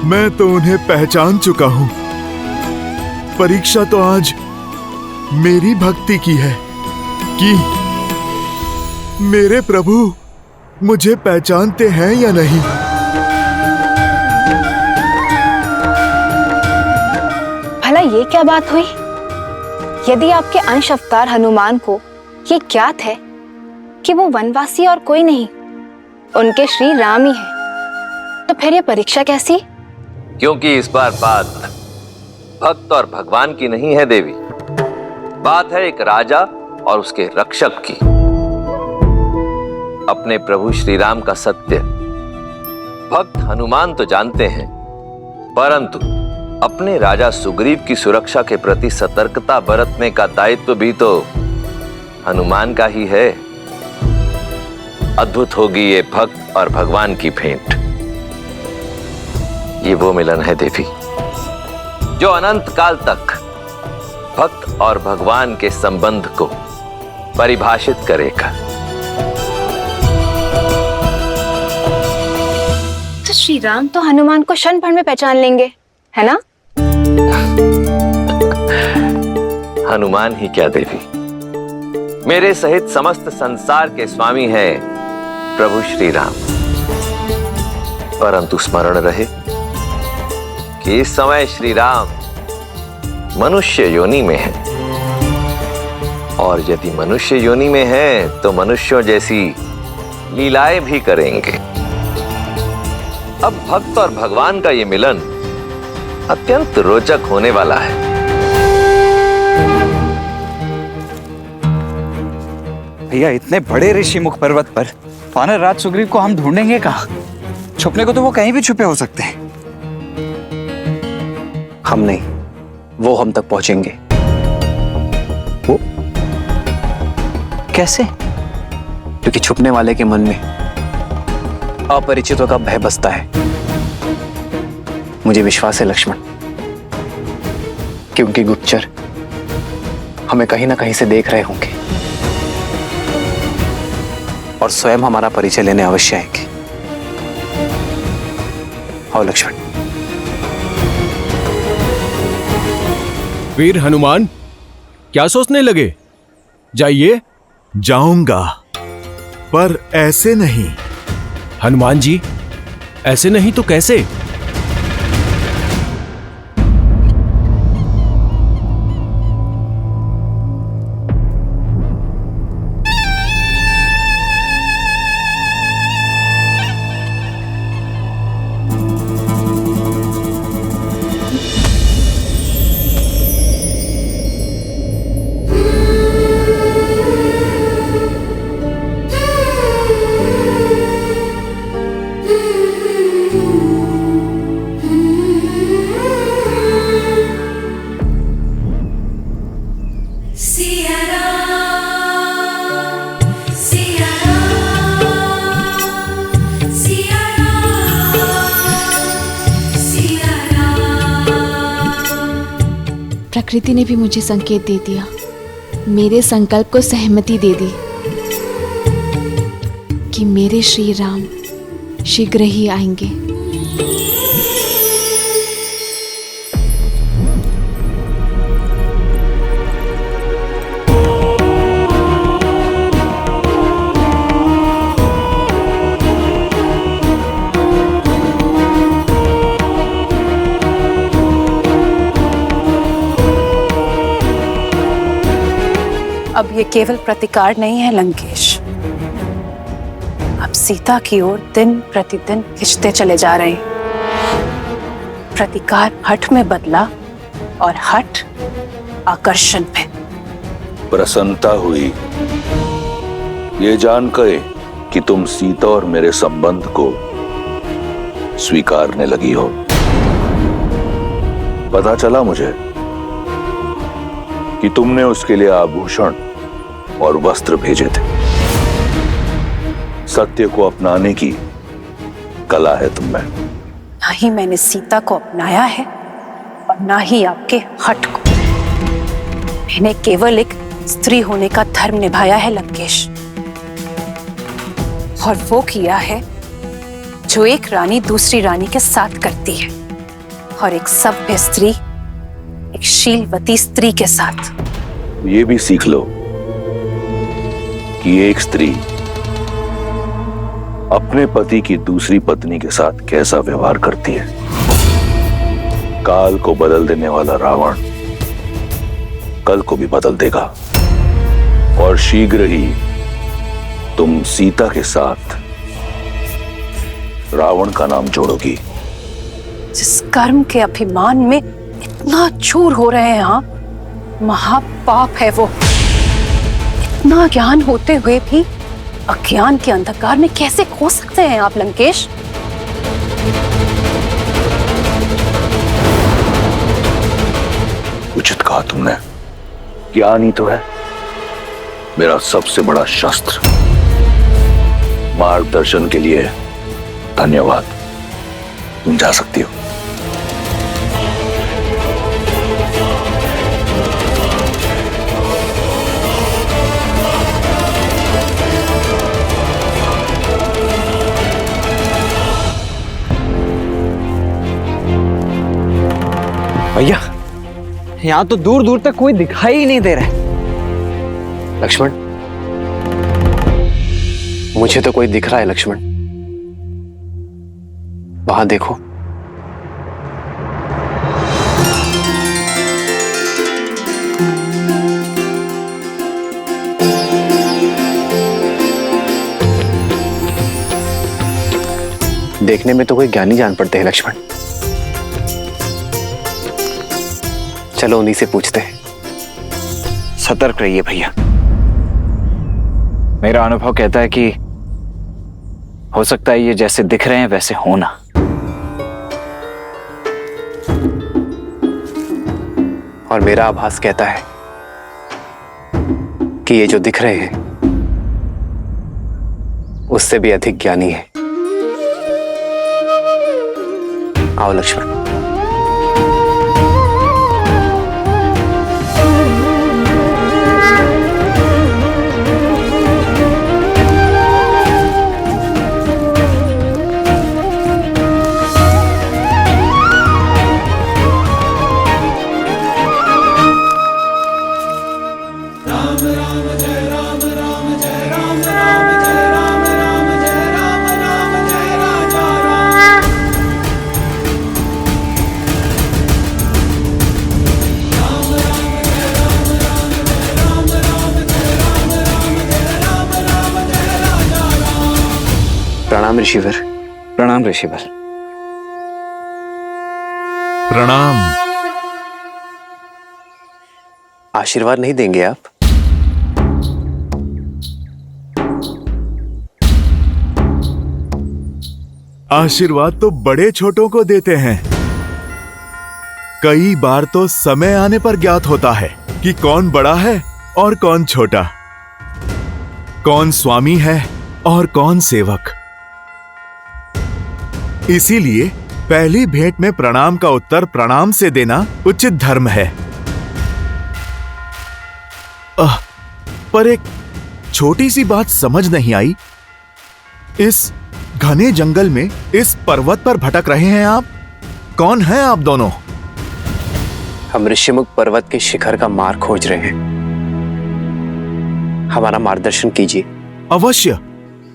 [SPEAKER 12] मैं तो उन्हें पहचान चुका हूं। परीक्षा तो आज मेरी भक्ति की है कि मेरे प्रभु मुझे पहचानते हैं या नहीं।
[SPEAKER 8] भला ये क्या बात हुई? यदि आपके अंश अवतार हनुमान को ये ज्ञात है कि वो वनवासी और कोई नहीं, उनके श्री राम ही है, तो फिर ये परीक्षा कैसी?
[SPEAKER 1] क्योंकि इस बार बात भक्त और भगवान की नहीं है देवी, बात है एक राजा और उसके रक्षक की। अपने प्रभु श्री राम का सत्य भक्त हनुमान तो जानते हैं, परंतु अपने राजा सुग्रीव की सुरक्षा के प्रति सतर्कता बरतने का दायित्व भी तो हनुमान का ही है। अद्भुत होगी ये भक्त और भगवान की भेंट। ये वो मिलन है देवी जो अनंत काल तक भक्त और भगवान के संबंध को परिभाषित करेगा।
[SPEAKER 8] तो श्री राम तो हनुमान को क्षण भर में पहचान लेंगे, है ना?
[SPEAKER 1] हनुमान ही क्या देवी, मेरे सहित समस्त संसार के स्वामी हैं प्रभु श्री राम। परंतु स्मरण रहे कि इस समय श्री राम मनुष्य योनि में है, और यदि मनुष्य योनि में है तो मनुष्यों जैसी लीलाएं भी करेंगे। अब भक्त और भगवान का ये मिलन अत्यंत रोचक होने वाला है।
[SPEAKER 3] भैया, इतने बड़े ऋषि मुख पर्वत पर वानर राज सुग्रीव को हम ढूंढेंगे कहाँ? छुपने को तो वो कहीं भी छुपे हो सकते हैं।
[SPEAKER 4] हम नहीं, वो हम तक पहुंचेंगे। वो कैसे? क्योंकि छुपने वाले के मन में अपरिचितों का भय बसता है। मुझे विश्वास है लक्ष्मण कि उनके गुप्तचर हमें कहीं ना कहीं से देख रहे होंगे और स्वयं हमारा परिचय लेने अवश्य आएंगे। आओ लक्ष्मण।
[SPEAKER 14] वीर हनुमान, क्या सोचने लगे? जाइए।
[SPEAKER 12] जाऊंगा, पर ऐसे नहीं।
[SPEAKER 14] हनुमान जी, ऐसे नहीं तो कैसे?
[SPEAKER 18] प्रकृति ने भी मुझे संकेत दे दिया, मेरे संकल्प को सहमति दे दी कि मेरे श्री राम शीघ्र ही आएंगे।
[SPEAKER 10] अब ये केवल प्रतिकार नहीं है लंकेश, अब सीता की ओर दिन प्रतिदिन खिंचते चले जा रहे हैं। प्रतिकार हठ में बदला और हठ आकर्षण में।
[SPEAKER 9] प्रसन्नता हुई ये जानकर कि तुम सीता और मेरे संबंध को स्वीकारने लगी हो। पता चला मुझे कि तुमने उसके लिए आभूषण और वस्त्र भेजे थे। सत्य को अपनाने की कला है तुम में।
[SPEAKER 10] ना ही मैंने सीता को अपनाया है और ना ही आपके हठ को। मैंने केवल एक स्त्री होने का धर्म निभाया है लंकेश, और वो किया है जो एक रानी दूसरी रानी के साथ करती है, और एक सभ्य स्त्री एक शीलवती स्त्री के साथ।
[SPEAKER 9] ये भी सीख लो कि एक स्त्री अपने पति की दूसरी पत्नी के साथ कैसा व्यवहार करती है। काल को बदल देने वाला रावण कल को भी बदल देगा, और शीघ्र ही तुम सीता के साथ रावण का नाम जोड़ोगी।
[SPEAKER 10] जिस कर्म के अभिमान में इतना चूर हो रहे हैं आप, महापाप है वो। इतना ज्ञान होते हुए भी अज्ञान के अंधकार में कैसे खो सकते हैं आप लंकेश?
[SPEAKER 9] उचित कहा तुमने। ज्ञान ही तो है मेरा सबसे बड़ा शस्त्र। मार्गदर्शन के लिए धन्यवाद। तुम जा सकती हो।
[SPEAKER 3] भैया, यहाँ तो दूर दूर तक कोई दिखाई ही नहीं दे रहा है।
[SPEAKER 4] लक्ष्मण, मुझे तो कोई दिख रहा है लक्ष्मण। वहां देखो। देखने में तो कोई ज्ञानी जान पड़ते हैं लक्ष्मण। चलो उन्हीं से पूछते हैं।
[SPEAKER 3] सतर्क रहिए भैया। मेरा अनुभव कहता है कि हो सकता है ये जैसे दिख रहे हैं वैसे होना।
[SPEAKER 4] और मेरा आभास कहता है कि ये जो दिख रहे हैं उससे भी अधिक ज्ञानी है। आओ लक्ष्मण। प्रणाम ऋषिवर।
[SPEAKER 3] प्रणाम ऋषिवर।
[SPEAKER 12] प्रणाम।
[SPEAKER 4] आशीर्वाद नहीं देंगे आप?
[SPEAKER 12] आशीर्वाद तो बड़े छोटों को देते हैं। कई बार तो समय आने पर ज्ञात होता है कि कौन बड़ा है और कौन छोटा, कौन स्वामी है और कौन सेवक। इसीलिए पहली भेंट में प्रणाम का उत्तर प्रणाम से देना उचित धर्म है। पर एक छोटी सी बात समझ नहीं आई। इस घने जंगल में इस पर्वत पर भटक रहे हैं आप? कौन हैं आप दोनों?
[SPEAKER 4] हम ऋषिमुख पर्वत के शिखर का मार्ग खोज रहे हैं। हमारा मार्गदर्शन कीजिए।
[SPEAKER 12] अवश्य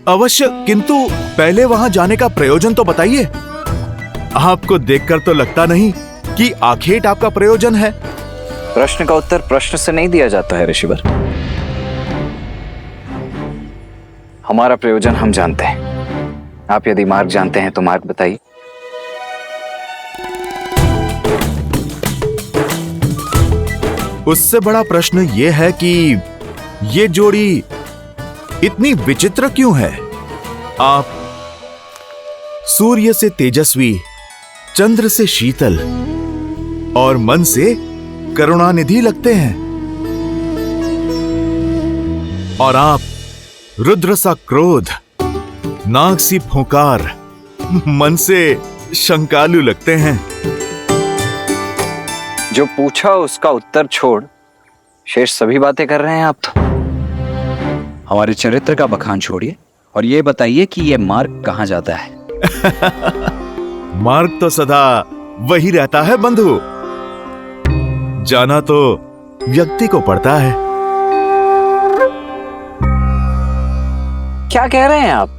[SPEAKER 12] अवश्य, किंतु पहले वहां जाने का प्रयोजन तो बताइए। आपको देखकर तो लगता नहीं कि आखेट आपका प्रयोजन है।
[SPEAKER 3] प्रश्न का उत्तर प्रश्न से नहीं दिया जाता है ऋषिवर। हमारा प्रयोजन हम जानते हैं। आप यदि मार्ग जानते हैं तो मार्ग बताइए।
[SPEAKER 12] उससे बड़ा प्रश्न यह है कि ये जोड़ी इतनी विचित्र क्यों है? आप सूर्य से तेजस्वी, चंद्र से शीतल और मन से करुणानिधि लगते हैं, और आप रुद्र सा क्रोध, नाग सी फुंकार, मन से शंकालु लगते हैं।
[SPEAKER 3] जो पूछा उसका उत्तर छोड़ शेष सभी बातें कर रहे हैं आप तो। हमारे चरित्र का बखान छोड़िए और ये बताइए कि ये मार्ग कहां जाता है।
[SPEAKER 12] मार्ग तो सदा वही रहता है बंधु। जाना तो व्यक्ति को पड़ता है।
[SPEAKER 3] क्या कह रहे हैं आप?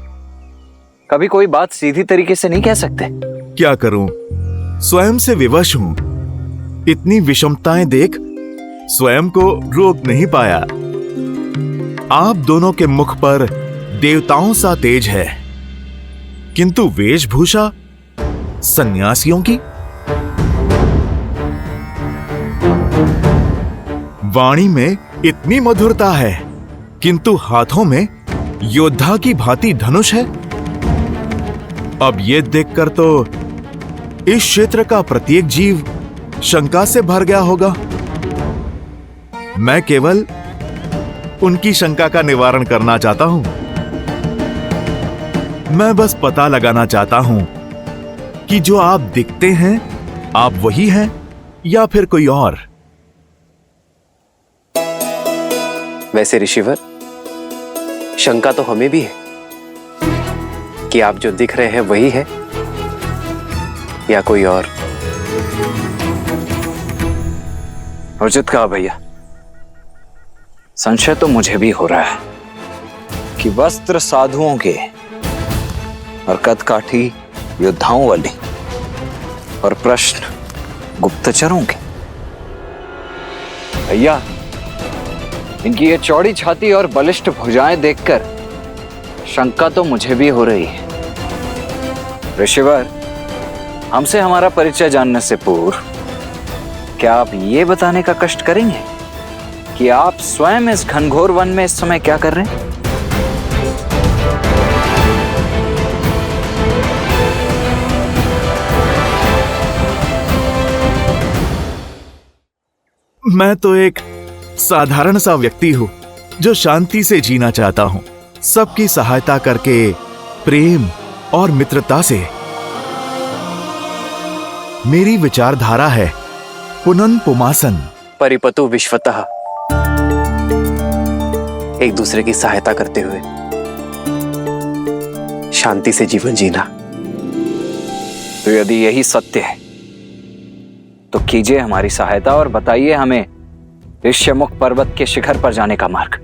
[SPEAKER 3] कभी कोई बात सीधी तरीके से नहीं कह सकते?
[SPEAKER 12] क्या करूं, स्वयं से विवश हूं। इतनी विषमताएं देख स्वयं को रोक नहीं पाया। आप दोनों के मुख पर देवताओं सा तेज है, किंतु वेशभूषा सन्यासियों की। वाणी में इतनी मधुरता है, किंतु हाथों में योद्धा की भांति धनुष है। अब ये देखकर तो इस क्षेत्र का प्रत्येक जीव शंका से भर गया होगा। मैं केवल उनकी शंका का निवारण करना चाहता हूं। मैं बस पता लगाना चाहता हूं कि जो आप दिखते हैं, आप वही हैं या फिर कोई और।
[SPEAKER 4] वैसे ऋषिवर, शंका तो हमें भी है कि आप जो दिख रहे हैं वही है या कोई और।
[SPEAKER 3] उचित कहा भैया। संशय तो मुझे भी हो रहा है कि वस्त्र साधुओं के और कदकाठी योद्धाओं वाले और प्रश्न गुप्तचरों के। भैया, इनकी ये चौड़ी छाती और बलिष्ठ भुजाएं देखकर शंका तो मुझे भी हो रही है। ऋषिवर, हमसे हमारा परिचय जानने से पूर्व क्या आप ये बताने का कष्ट करेंगे कि आप स्वयं इस घनघोर वन में इस समय क्या कर रहे हैं?
[SPEAKER 12] मैं तो एक साधारण सा व्यक्ति हूं जो शांति से जीना चाहता हूं, सबकी सहायता करके, प्रेम और मित्रता से। मेरी विचारधारा है पुनन पुमासन,
[SPEAKER 4] परिपतु विश्वतः, एक दूसरे की सहायता करते हुए शांति से जीवन जीना।
[SPEAKER 3] तो यदि यही सत्य है तो कीजिए हमारी सहायता और बताइए हमें ऋष्यमुख पर्वत के शिखर पर जाने का मार्ग।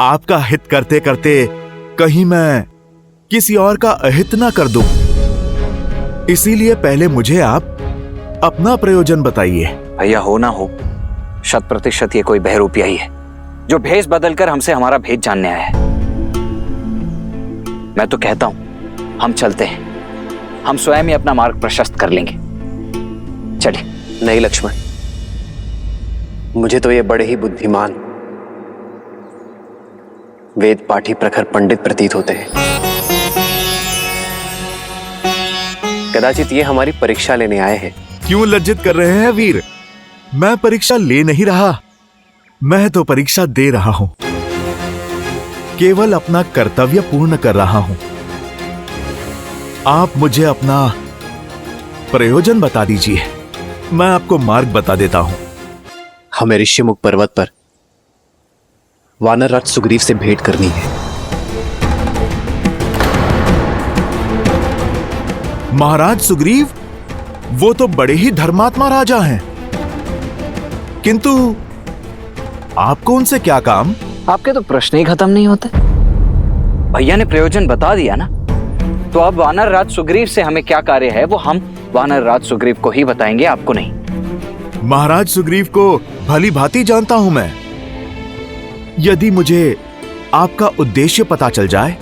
[SPEAKER 12] आपका हित करते करते कहीं मैं किसी और का अहित ना कर दूं, इसीलिए पहले मुझे आप अपना प्रयोजन बताइए।
[SPEAKER 3] भैया, हो ना हो 100% ये कोई बहरूपिया ही है जो भेष बदलकर हमसे हमारा भेद जानने आया है। मैं तो कहता हूं हम चलते हैं, हम स्वयं ही अपना मार्ग प्रशस्त कर लेंगे। चलिए।
[SPEAKER 4] नहीं लक्ष्मण, मुझे तो ये बड़े ही बुद्धिमान, वेद पाठी प्रखर पंडित प्रतीत होते हैं। कदाचित ये हमारी परीक्षा लेने आए हैं।
[SPEAKER 12] क्यों लज्जित कर रहे हैं वीर? मैं परीक्षा ले नहीं रहा, मैं तो परीक्षा दे रहा हूं। केवल अपना कर्तव्य पूर्ण कर रहा हूं। आप मुझे अपना प्रयोजन बता दीजिए, मैं आपको मार्ग बता देता हूं।
[SPEAKER 4] हमें ऋष्यमुख पर्वत पर वानर राज सुग्रीव से भेंट करनी है।
[SPEAKER 12] महाराज सुग्रीव वो तो बड़े ही धर्मात्मा राजा हैं, किंतु आपको उनसे क्या काम?
[SPEAKER 3] आपके तो प्रश्न ही खत्म नहीं होते। भैया ने प्रयोजन बता दिया ना, तो अब वानर राज सुग्रीव से हमें क्या कार्य है वो हम वानर राज सुग्रीव को ही बताएंगे, आपको नहीं।
[SPEAKER 12] महाराज सुग्रीव को भली भांति जानता हूं मैं। यदि मुझे आपका उद्देश्य पता चल जाए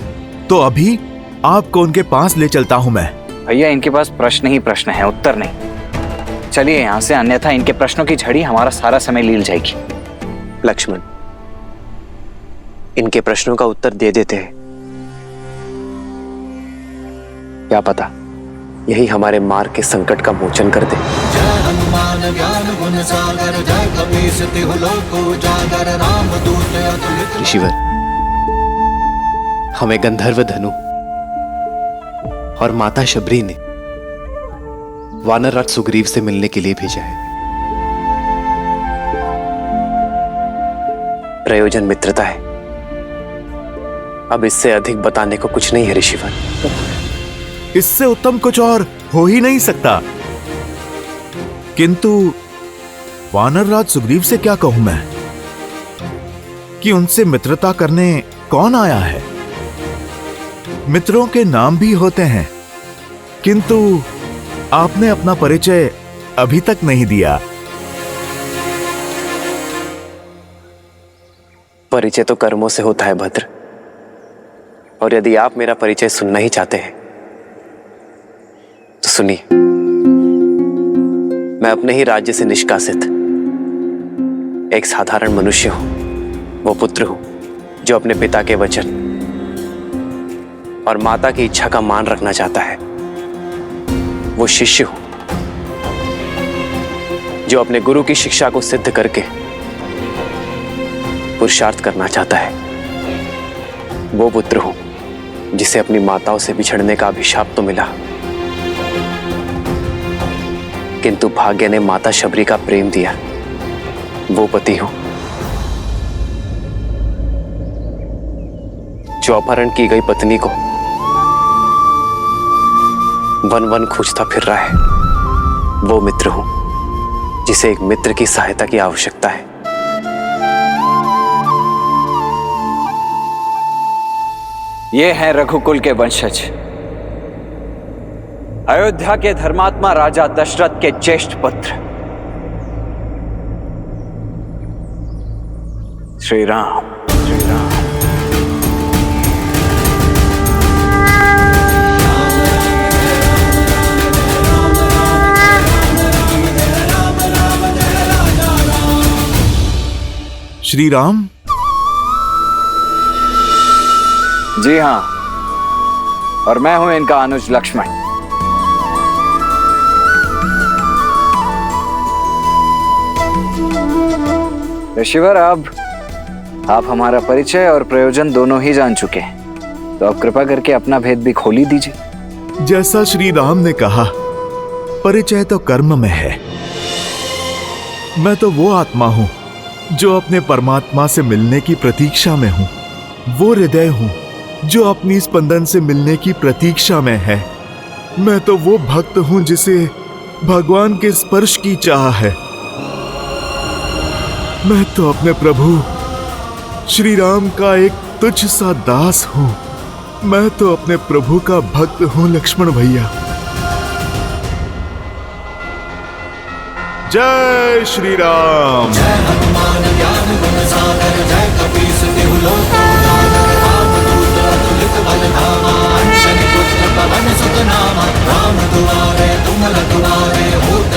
[SPEAKER 12] तो अभी आपको उनके पास ले चलता हूं मैं।
[SPEAKER 3] भैया इनके पास प्रश्न ही प्रश्न है, उत्तर नहीं। चलिए यहां से, अन्यथा इनके प्रश्नों की झड़ी हमारा सारा समय लील जाएगी।
[SPEAKER 4] लक्ष्मण, इनके प्रश्नों का उत्तर दे देते हैं, क्या पता यही हमारे मार्ग के संकट का मोचन कर दे।
[SPEAKER 2] जय हनुमान ज्ञान गुण सागर, जय कपीस तिहु लोक उजागर, रामदूत अतुलित।
[SPEAKER 4] ऋषिवर, हमें गंधर्व धनु और माता शबरी ने वानर राज सुग्रीव से मिलने के लिए भेजा है। प्रयोजन मित्रता है, अब इससे अधिक बताने को कुछ नहीं है ऋषिवर।
[SPEAKER 12] इससे उत्तम कुछ और हो ही नहीं सकता। किंतु वानर राज सुग्रीव से क्या कहूं मैं कि उनसे मित्रता करने कौन आया है? मित्रों के नाम भी होते हैं, किंतु आपने अपना परिचय अभी तक नहीं दिया।
[SPEAKER 4] परिचय तो कर्मों से होता है भद्र, और यदि आप मेरा परिचय सुनना ही चाहते हैं तो सुनिए। मैं अपने ही राज्य से निष्कासित एक साधारण मनुष्य हूं, वो पुत्र हूं जो अपने पिता के वचन और माता की इच्छा का मान रखना चाहता है। वो शिष्य हूं जो अपने गुरु की शिक्षा को सिद्ध करके पुरुषार्थ करना चाहता है। वो पुत्र हूं जिसे अपनी माताओं से बिछड़ने का अभिशाप तो मिला, किंतु भाग्य ने माता शबरी का प्रेम दिया। वो पति हूं जो अपहरण की गई पत्नी को वन वन खोजता फिर रहा है। वो मित्र हूं जिसे एक मित्र की सहायता की आवश्यकता है।
[SPEAKER 3] ये हैं रघुकुल के वंशज, अयोध्या के धर्मात्मा राजा दशरथ के ज्येष्ठ पुत्र श्री राम।
[SPEAKER 12] श्री राम?
[SPEAKER 3] जी हां, और मैं हूं इनका अनुज लक्ष्मण। ऋषिवर, अब आप हमारा परिचय और प्रयोजन दोनों ही जान चुके हैं, तो अब कृपा करके अपना भेद भी खोल ही दीजिए।
[SPEAKER 12] जैसा श्री राम ने कहा, परिचय तो कर्म में है। मैं तो वो आत्मा हूं जो अपने परमात्मा से मिलने की प्रतीक्षा में हूं। वो हृदय हूं जो अपनी स्पंदन से मिलने की प्रतीक्षा में है। मैं तो वो भक्त हूं जिसे भगवान के स्पर्श की चाह है। मैं तो अपने प्रभु श्री राम का एक तुच्छ सा दास हूं। मैं तो अपने प्रभु का भक्त हूं लक्ष्मण भैया। जय श्री राम।
[SPEAKER 2] जय हनुमान ज्ञान गुण सागर, जय कपीस तिहु लोक उजागर, रामदूत अतुलित बल धामा, अंजनी पुत्र पवन सुत नामा, राम दुआरे तुम रखवारे, होत